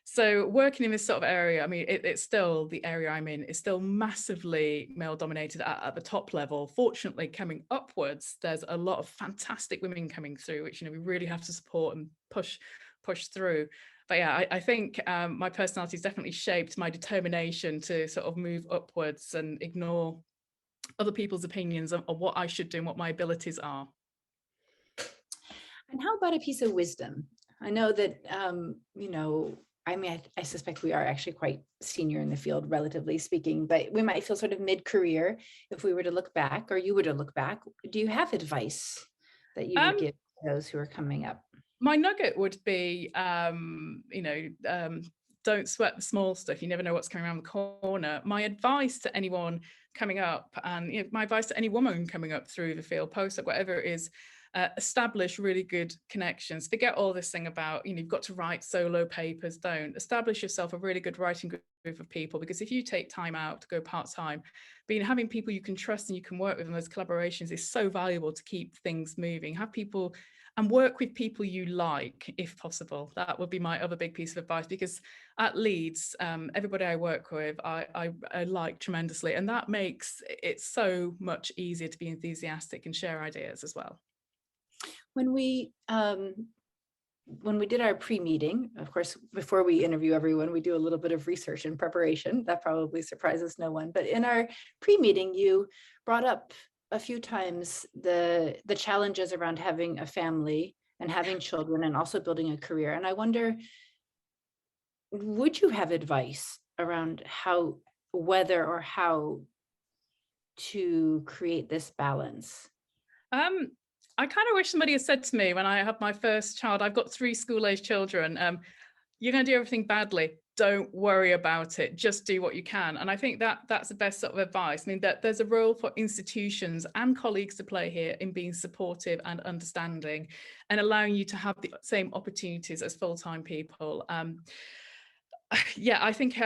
So working in this sort of area, I mean, it's still the area I'm in is still massively male dominated at the top level. Fortunately, coming upwards, there's a lot of fantastic women coming through, which, we really have to support and push through. But yeah, I think my personality has definitely shaped my determination to sort of move upwards and ignore other people's opinions of what I should do and what my abilities are. And how about a piece of wisdom? I know that, I suspect we are actually quite senior in the field, relatively speaking, but we might feel sort of mid-career if we were to look back, or you were to look back. Do you have advice that you would give to those who are coming up? My nugget would be, don't sweat the small stuff. You never know what's coming around the corner. My advice to anyone coming up, and my advice to any woman coming up through the field, postdoc, whatever it is, establish really good connections. Forget all this thing about, you've got to write solo papers. Don't. Establish yourself a really good writing group of people, because if you take time out to go part-time, having people you can trust and you can work with in those collaborations is so valuable to keep things moving. Have people and work with people you like, if possible. That would be my other big piece of advice, because at Leeds, everybody I work with, I like tremendously, and that makes it so much easier to be enthusiastic and share ideas as well. When we did our pre-meeting, of course, before we interview everyone, we do a little bit of research and preparation. That probably surprises no one. But in our pre-meeting, you brought up a few times the challenges around having a family and having children and also building a career. And I wonder, would you have advice around whether or how to create this balance? I kind of wish somebody had said to me when I had my first child, I've got 3 school-aged children, you're going to do everything badly. Don't worry about it. Just do what you can. And I think that's the best sort of advice. I mean, that there's a role for institutions and colleagues to play here in being supportive and understanding and allowing you to have the same opportunities as full-time people. I think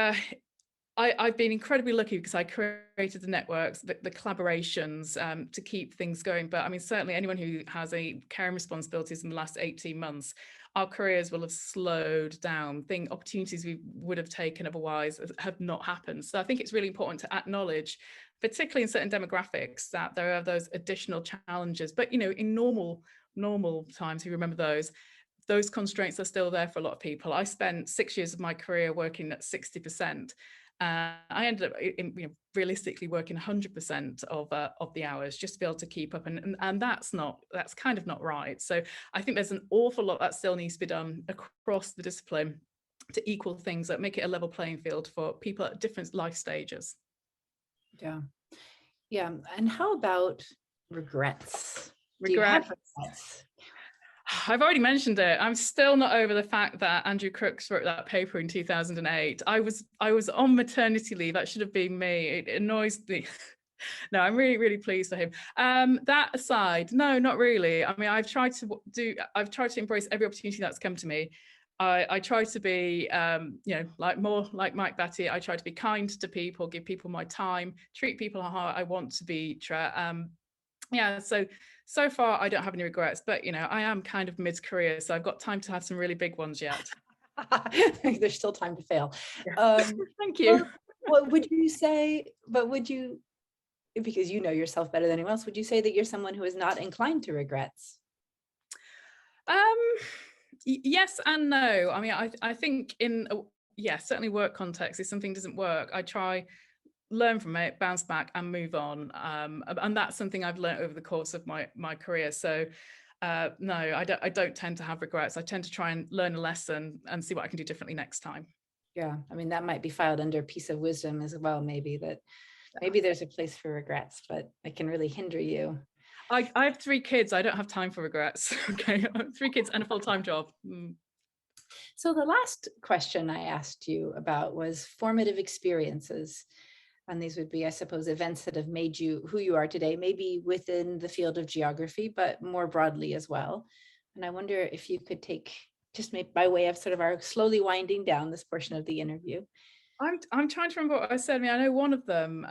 I've been incredibly lucky because I created the networks, the collaborations to keep things going. But I mean, certainly anyone who has a caring responsibilities in the last 18 months, our careers will have slowed down. Opportunities we would have taken otherwise have not happened. So I think it's really important to acknowledge, particularly in certain demographics, that there are those additional challenges. But, in normal times, if you remember those constraints are still there for a lot of people. I spent 6 years of my career working at 60%. I ended up realistically working 100% of the hours just to be able to keep up, and that's kind of not right. So I think there's an awful lot that still needs to be done across the discipline to equal things, that make it a level playing field for people at different life stages. Yeah. And how about regrets? Regrets. I've already mentioned it. I'm still not over the fact that Andrew Crooks wrote that paper in 2008. I was on maternity leave. That should have been me. It annoys me. No, I'm really, really pleased for him. That aside, no, not really. I mean, I've tried to embrace every opportunity that's come to me. I try to be, more like Mike Batty. I try to be kind to people, give people my time, treat people how I want to be. So far, I don't have any regrets, but, I am kind of mid-career, so I've got time to have some really big ones yet. There's still time to fail. Thank you. What would you say, because you know yourself better than anyone else, would you say that you're someone who is not inclined to regrets? Yes and no. I mean, I think certainly work context, if something doesn't work, I try, learn from it, bounce back and move on. And that's something I've learned over the course of my career. So no, I don't tend to have regrets. I tend to try and learn a lesson and see what I can do differently next time. Yeah, I mean, that might be filed under a piece of wisdom as well, maybe there's a place for regrets, but it can really hinder you. I have 3 kids. I don't have time for regrets. Okay, 3 kids and a full-time job. So the last question I asked you about was formative experiences. And these would be, I suppose, events that have made you who you are today, maybe within the field of geography, but more broadly as well. And I wonder if you could take, just maybe by way of sort of our slowly winding down this portion of the interview. I'm trying to remember what I said. I mean, I know one of them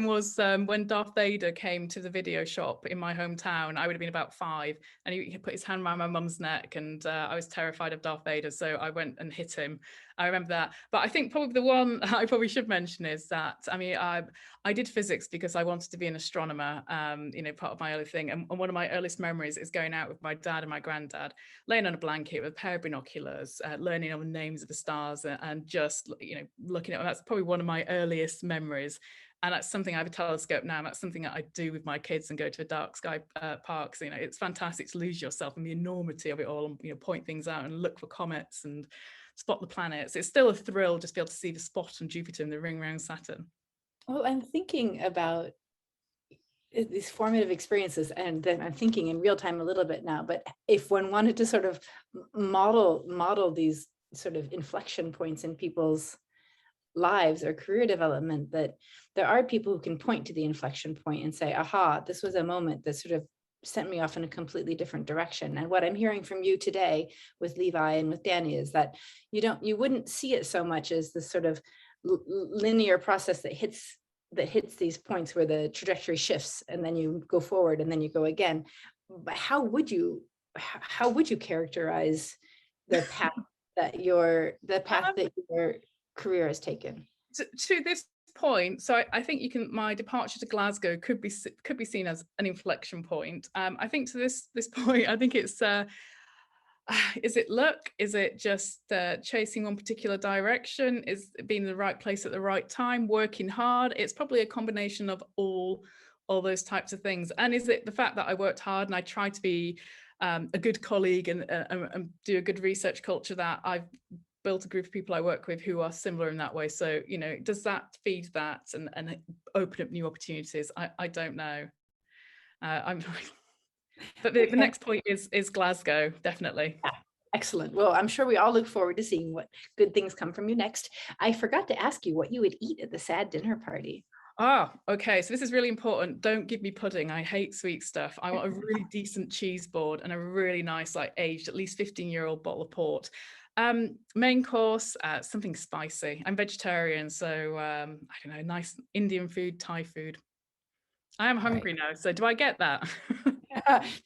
was when Darth Vader came to the video shop in my hometown. I would have been about 5, and he put his hand around my mum's neck, and I was terrified of Darth Vader, so I went and hit him. I remember that. But I think probably the one I probably should mention is that, I mean, I did physics because I wanted to be an astronomer, you know, part of my early thing. And one of my earliest memories is going out with my dad and my granddad, laying on a blanket with a pair of binoculars, learning all the names of the stars, and just, you know, looking at them. That's probably one of my earliest memories. And that's something I have a telescope now. And that's something that I do with my kids and go to dark sky parks. You know, it's fantastic to lose yourself in the enormity of it all, and, you know, point things out and look for comets and spot the planets. It's still a thrill just to be able to see the spot on Jupiter and the ring around Saturn. Well, I'm thinking about these formative experiences, and then I'm thinking in real time a little bit now, but if one wanted to sort of model these sort of inflection points in people's lives or career development, that there are people who can point to the inflection point and say, aha, this was a moment that sort of sent me off in a completely different direction. And what I'm hearing from you today with Levi and with Dani is that you wouldn't see it so much as this sort of linear process that hits these points where the trajectory shifts, and then you go forward and then you go again. But how would you characterize the path that your career has taken? To this point, so I think my departure to Glasgow could be seen as an inflection point. I think to this point, I think it's is it luck? Is it just chasing one particular direction? Is it being in the right place at the right time, working hard? It's probably a combination of all those types of things. And is it the fact that I worked hard and I tried to be a good colleague and do a good research culture, that I've built a group of people I work with who are similar in that way? So, you know, does that feed that and open up new opportunities? I don't know. But the next point is Glasgow, definitely. Yeah, excellent. Well, I'm sure we all look forward to seeing what good things come from you next. I forgot to ask you what you would eat at the sad dinner party. Ah, okay. So this is really important. Don't give me pudding. I hate sweet stuff. I want a really decent cheese board and a really nice, like aged, at least 15-year-old bottle of port. Main course, something spicy. I'm vegetarian, so I don't know, nice Indian food, Thai food. I am hungry now, so do I get that?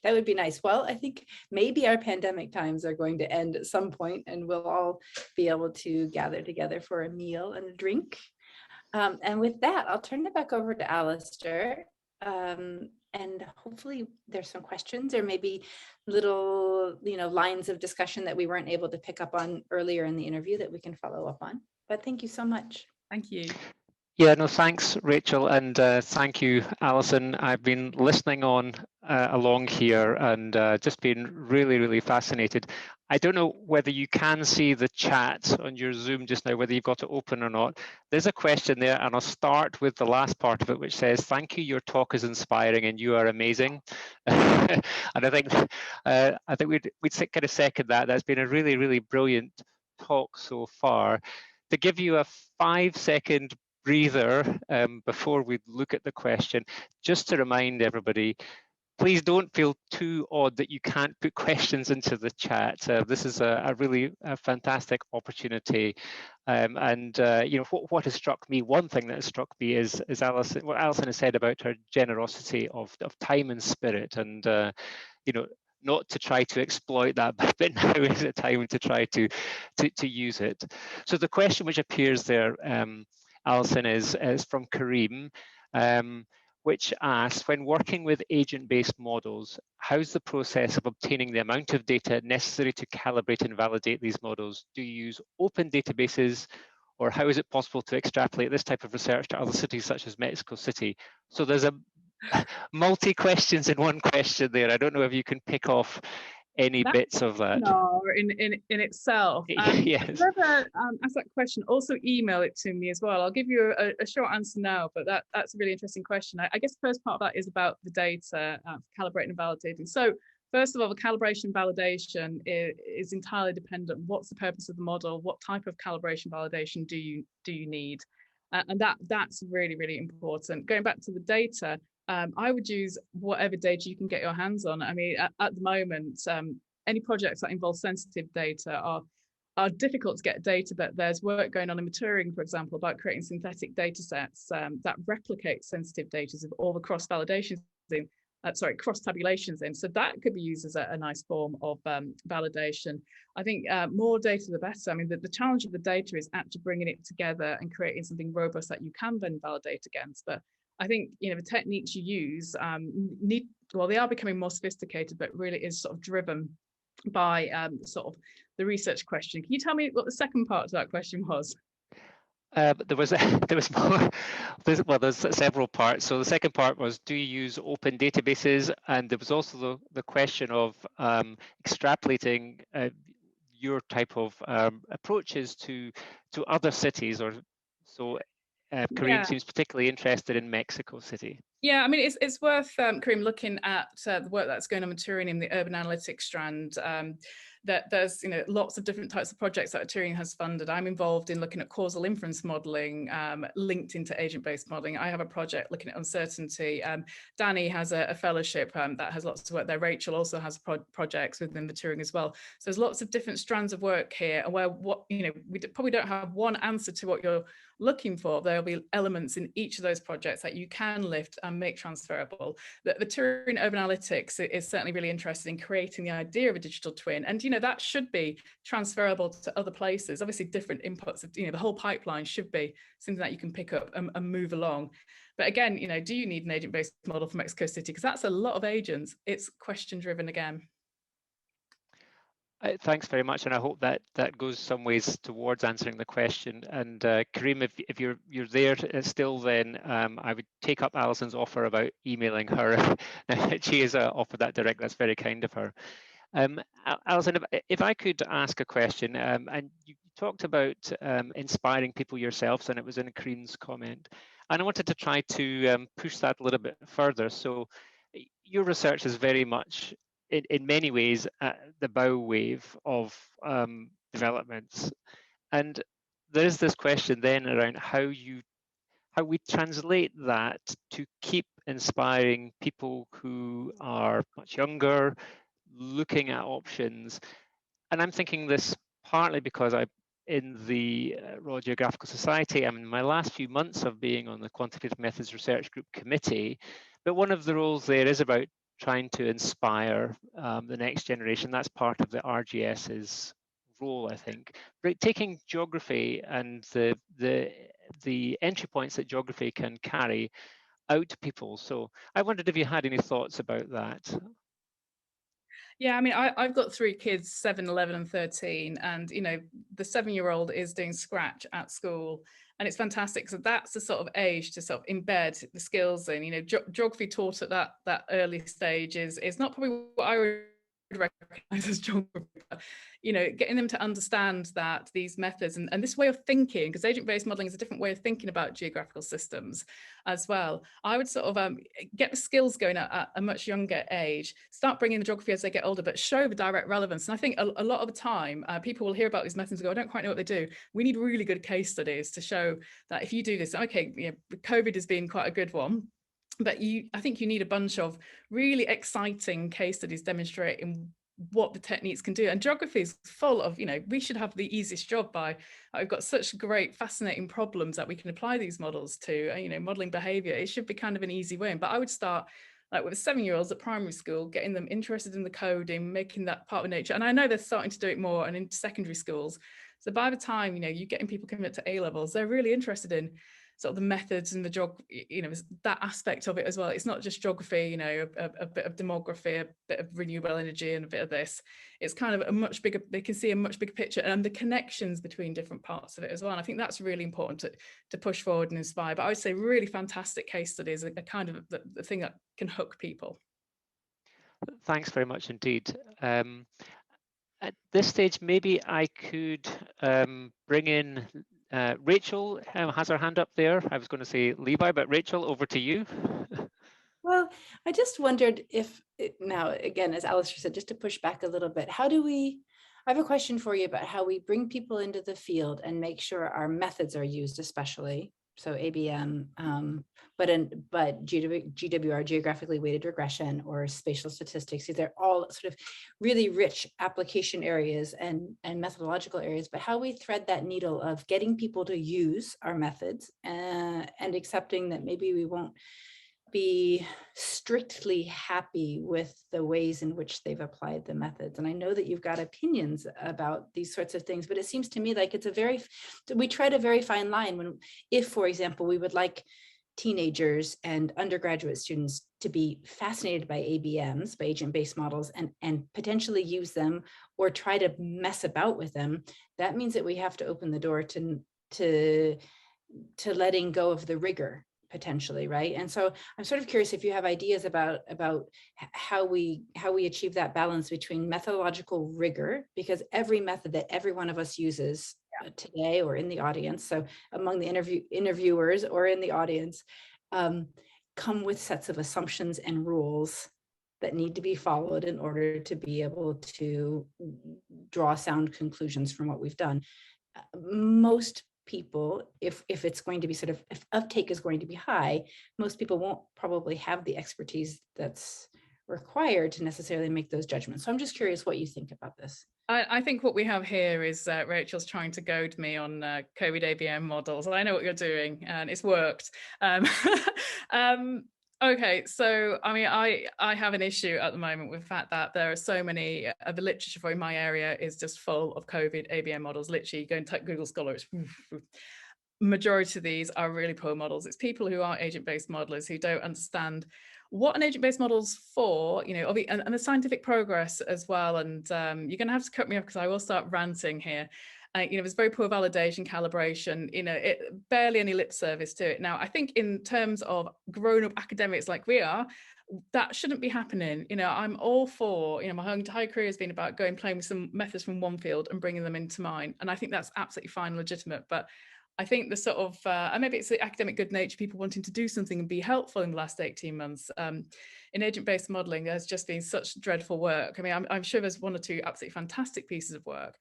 That would be nice. Well, I think maybe our pandemic times are going to end at some point, and we'll all be able to gather together for a meal and a drink. And with that, I'll turn it back over to Alistair. And hopefully there's some questions or maybe little, lines of discussion that we weren't able to pick up on earlier in the interview that we can follow up on. But thank you so much. Thank you. Yeah, no, thanks, Rachel, and thank you, Alison. I've been listening on along here and just been really, really fascinated. I don't know whether you can see the chat on your Zoom just now, whether you've got it open or not. There's a question there, and I'll start with the last part of it, which says, "Thank you. Your talk is inspiring, and you are amazing." And I think we'd kind of second that. That's been a really, really brilliant talk so far. To give you a 5-second breather before we look at the question, just to remind everybody, please don't feel too odd that you can't put questions into the chat. This is a really fantastic opportunity. What has struck me, one thing that has struck me is what Alison has said about her generosity of time and spirit, and not to try to exploit that, but now is the time to try to use it. So the question which appears there, Alison, is from Kareem, which asks, when working with agent-based models, how's the process of obtaining the amount of data necessary to calibrate and validate these models? Do you use open databases, or how is it possible to extrapolate this type of research to other cities such as Mexico City? So there's a multi-questions in one question there. I don't know if you can pick off any bits of that. No, in itself. Yes. Whoever asked that question, also email it to me as well. I'll give you a short answer now, but that's a really interesting question. I guess the first part of that is about the data, calibrating and validating. So first of all, the calibration and validation is entirely dependent. What's the purpose of the model? What type of calibration validation do you need? And that's really, really important. Going back to the data, I would use whatever data you can get your hands on. I mean, at the moment, any projects that involve sensitive data are difficult to get data, but there's work going on in Turing, for example, about creating synthetic data sets that replicate sensitive data of all the cross-validations in, cross-tabulations in. So that could be used as a nice form of validation. I think more data, the better. I mean, the challenge of the data is actually bringing it together and creating something robust that you can then validate against. But I think, the techniques you use they are becoming more sophisticated, but really is sort of driven by sort of the research question. Can you tell me what the second part to that question was? There was more. There's several parts. So the second part was, do you use open databases? And there was also the question of extrapolating your type of approaches to other cities, or so. Kareem seems particularly interested in Mexico City. Yeah, I mean, it's worth, Kareem, looking at the work that's going on in Turing in the urban analytics strand. That there's lots of different types of projects that Turing has funded. I'm involved in looking at causal inference modeling linked into agent-based modeling. I have a project looking at uncertainty. Dani has a fellowship that has lots of work there. Rachel also has projects within the Turing as well. So there's lots of different strands of work here, where we probably don't have one answer to what you're looking for. There'll be elements in each of those projects that you can lift and make transferable. The Turing Urban Analytics is certainly really interested in creating the idea of a digital twin, and that should be transferable to other places. Obviously, different inputs of the whole pipeline should be something that you can pick up and move along. But again, do you need an agent-based model for Mexico City? Because that's a lot of agents. It's question-driven again. Thanks very much, and I hope that goes some ways towards answering the question. And Kareem, if you're there still, then I would take up Alison's offer about emailing her. She has offered that direct. That's very kind of her. Alison, if I could ask a question, and you talked about inspiring people yourselves, and it was in Kareem's comment, and I wanted to try to push that a little bit further. So your research is very much in many ways the bow wave of developments, and there's this question then around how we translate that to keep inspiring people who are much younger, looking at options. And I'm thinking this partly because I'm in the Royal Geographical Society. I'm in my last few months of being on the Quantitative Methods Research Group Committee, but one of the roles there is about trying to inspire the next generation. That's part of the RGS's role, I think. But taking geography and the entry points that geography can carry out to people. So I wondered if you had any thoughts about that. Yeah, I mean, I've got 3 kids, 7, 11 and 13. And, the 7-year-old is doing Scratch at school. And it's fantastic. So that's the sort of age to sort of embed the skills in. Geography taught at that early stage is not probably what I would recognize as geography, but, getting them to understand that these methods and this way of thinking, because agent-based modeling is a different way of thinking about geographical systems as well. I would sort of get the skills going at a much younger age, start bringing the geography as they get older, but show the direct relevance. And I think a lot of the time, people will hear about these methods and go, I don't quite know what they do. We need really good case studies to show that if you do this, okay, COVID has been quite a good one. But I think you need a bunch of really exciting case studies demonstrating what the techniques can do. And geography is full of, we should have the easiest job by, I've got such great, fascinating problems that we can apply these models to, modeling behavior. It should be kind of an easy win. But I would start like with the 7-year-olds at primary school, getting them interested in the coding, making that part of nature. And I know they're starting to do it more and in secondary schools. So by the time, you're getting people coming up to A levels, they're really interested in sort of the methods and the that aspect of it as well. It's not just geography, a bit of demography, a bit of renewable energy and a bit of this. It's kind of a much bigger, they can see a much bigger picture and the connections between different parts of it as well. And I think that's really important to push forward and inspire. But I would say really fantastic case studies are kind of the thing that can hook people. Thanks very much indeed. At this stage, maybe I could bring in Rachel has her hand up there. I was going to say Levi, but Rachel, over to you. Well, I just wondered if, now again, as Alistair said, just to push back a little bit, I have a question for you about how we bring people into the field and make sure our methods are used especially. so ABM, but GWR, geographically weighted regression, or spatial statistics. These are all sort of really rich application areas and methodological areas, but how we thread that needle of getting people to use our methods and accepting that maybe we won't be strictly happy with the ways in which they've applied the methods. And I know that you've got opinions about these sorts of things, but it seems to me like we tread a very fine line if, for example, we would like teenagers and undergraduate students to be fascinated by ABMs, by agent-based models, and potentially use them or try to mess about with them. That means that we have to open the door to letting go of the rigor, potentially, right? And so I'm sort of curious if you have ideas about how we achieve that balance between methodological rigor, because every method that every one of us uses today or in the audience, so among the interviewers or in the audience, come with sets of assumptions and rules that need to be followed in order to be able to draw sound conclusions from what we've done. Most people, if it's going to be if uptake is going to be high, most people won't probably have the expertise that's required to necessarily make those judgments. So I'm just curious what you think about this. I think what we have here is Rachel's trying to goad me on COVID ABM models. I know what you're doing and it's worked. Okay, so I mean, I have an issue at the moment with the fact that there are so many of the literature for my area is just full of COVID ABM models. Literally, go and type Google Scholar. Majority of these are really poor models. It's people who are agent-based modelers who don't understand what an agent-based model's for, you know, and the scientific progress as well. And you're going to have to cut me off because I will start ranting here. You know, there's very poor validation, calibration, you know, barely any lip service to it. Now, I think in terms of grown-up academics like we are, that shouldn't be happening. You know, I'm all for, you know, my entire career has been about playing with some methods from one field and bringing them into mine. And I think that's absolutely fine, legitimate. But I think the sort of, and maybe it's the academic good nature, people wanting to do something and be helpful in the last 18 months. In agent-based modelling, there's just been such dreadful work. I mean, I'm sure there's one or two absolutely fantastic pieces of work.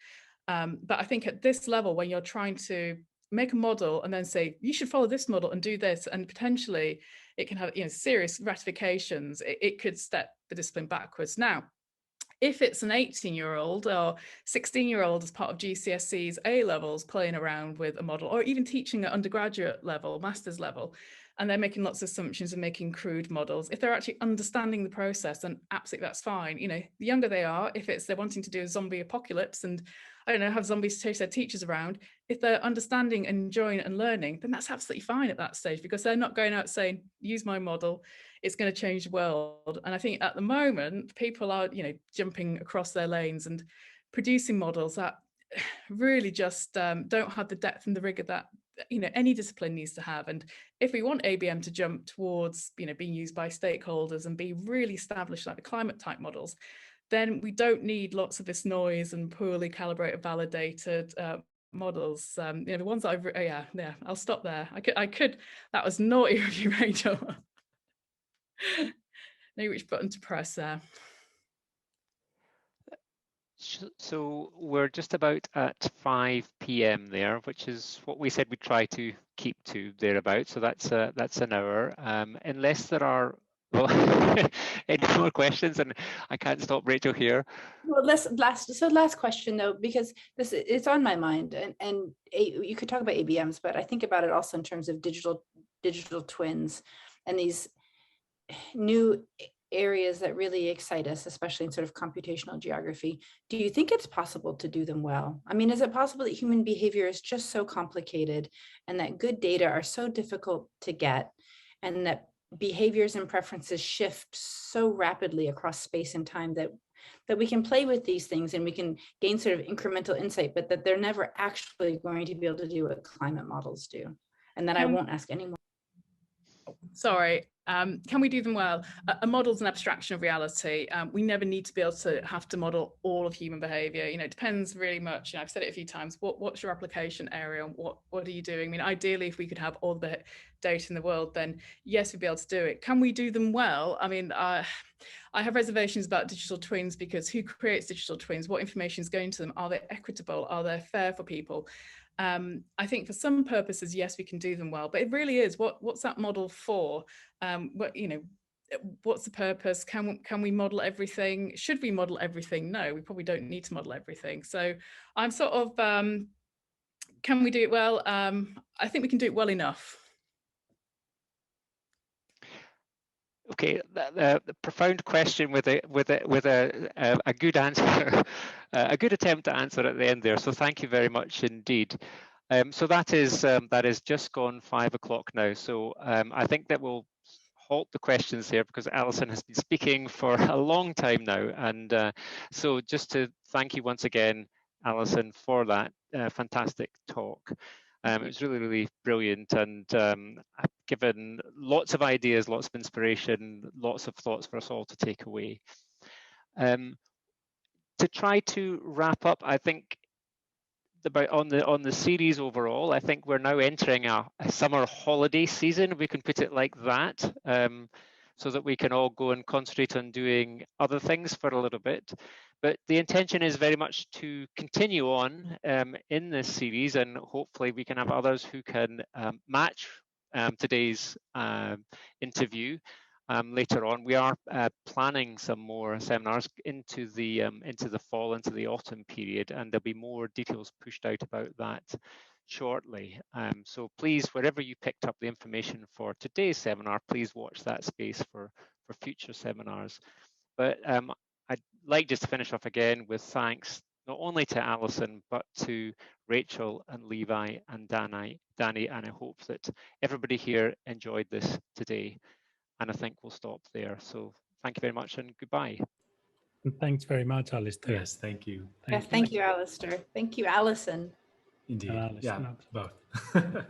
But I think at this level, when you're trying to make a model and then say, you should follow this model and do this, and potentially it can have, you know, serious ratifications, it could step the discipline backwards. Now, if it's an 18-year-old or 16-year-old as part of GCSE's A-levels playing around with a model, or even teaching at undergraduate level, master's level, and they're making lots of assumptions and making crude models, if they're actually understanding the process, then absolutely that's fine. You know, the younger they are, if they're wanting to do a zombie apocalypse and, I don't know, have zombies chase their teachers around, if they're understanding, enjoying and learning, then that's absolutely fine at that stage, because they're not going out saying, use my model, it's going to change the world. And I think at the moment, people are, you know, jumping across their lanes and producing models that really just don't have the depth and the rigor that, you know, any discipline needs to have. And if we want ABM to jump towards, you know, being used by stakeholders and be really established like the climate type models, then we don't need lots of this noise and poorly calibrated, validated models. You know, the ones that I've, yeah, I'll stop there. I could, that was naughty of you, Rachel. Know which button to press there. So we're just about at 5 p.m. there, which is what we said we'd try to keep to thereabouts. So that's an hour. Unless there are any more questions, and I can't stop Rachel here. Well, last question though, because it's on my mind, and you could talk about ABMs, but I think about it also in terms of digital twins and these new areas that really excite us, especially in sort of computational geography. Do you think it's possible to do them well? I mean, is it possible that human behavior is just so complicated and that good data are so difficult to get, and that behaviors and preferences shift so rapidly across space and time that we can play with these things and we can gain sort of incremental insight, but that they're never actually going to be able to do what climate models do? And then I won't ask any more. Sorry. Can we do them well? A model's an abstraction of reality. We never need to be able to have to model all of human behavior. You know, it depends really much. You know, I've said it a few times. What's your application area? What are you doing? I mean, ideally, if we could have all the data in the world, then yes, we'd be able to do it. Can we do them well? I mean, I have reservations about digital twins, because who creates digital twins? What information is going to them? Are they equitable? Are they fair for people? I think for some purposes, yes, we can do them well, but it really is what's that model for? What's the purpose? Can we model everything? Should we model everything? No, we probably don't need to model everything. So I'm sort of, can we do it well? I think we can do it well enough. Okay, the profound question with a good answer, a good attempt to answer at the end there. So thank you very much indeed. So that is just gone 5 o'clock now. So I think that we'll halt the questions here because Alison has been speaking for a long time now, and so just to thank you once again, Alison, for that fantastic talk. It was really, really brilliant, and I've given lots of ideas, lots of inspiration, lots of thoughts for us all to take away. To try to wrap up, I think on the series overall, I think we're now entering a summer holiday season, we can put it like that, so that we can all go and concentrate on doing other things for a little bit. But the intention is very much to continue on in this series, and hopefully we can have others who can match today's interview later on. We are planning some more seminars into the fall, into the autumn period, and there'll be more details pushed out about that shortly. So please, wherever you picked up the information for today's seminar, please watch that space for future seminars. But I'd like just to finish off again with thanks not only to Alison, but to Rachel and Levi and Dani, and I hope that everybody here enjoyed this today. And I think we'll stop there. So thank you very much and goodbye. And thanks very much, Alistair. Yes, thank you. Thank you, Alistair. Thank you, Alison. Indeed. And Alison, yeah, both.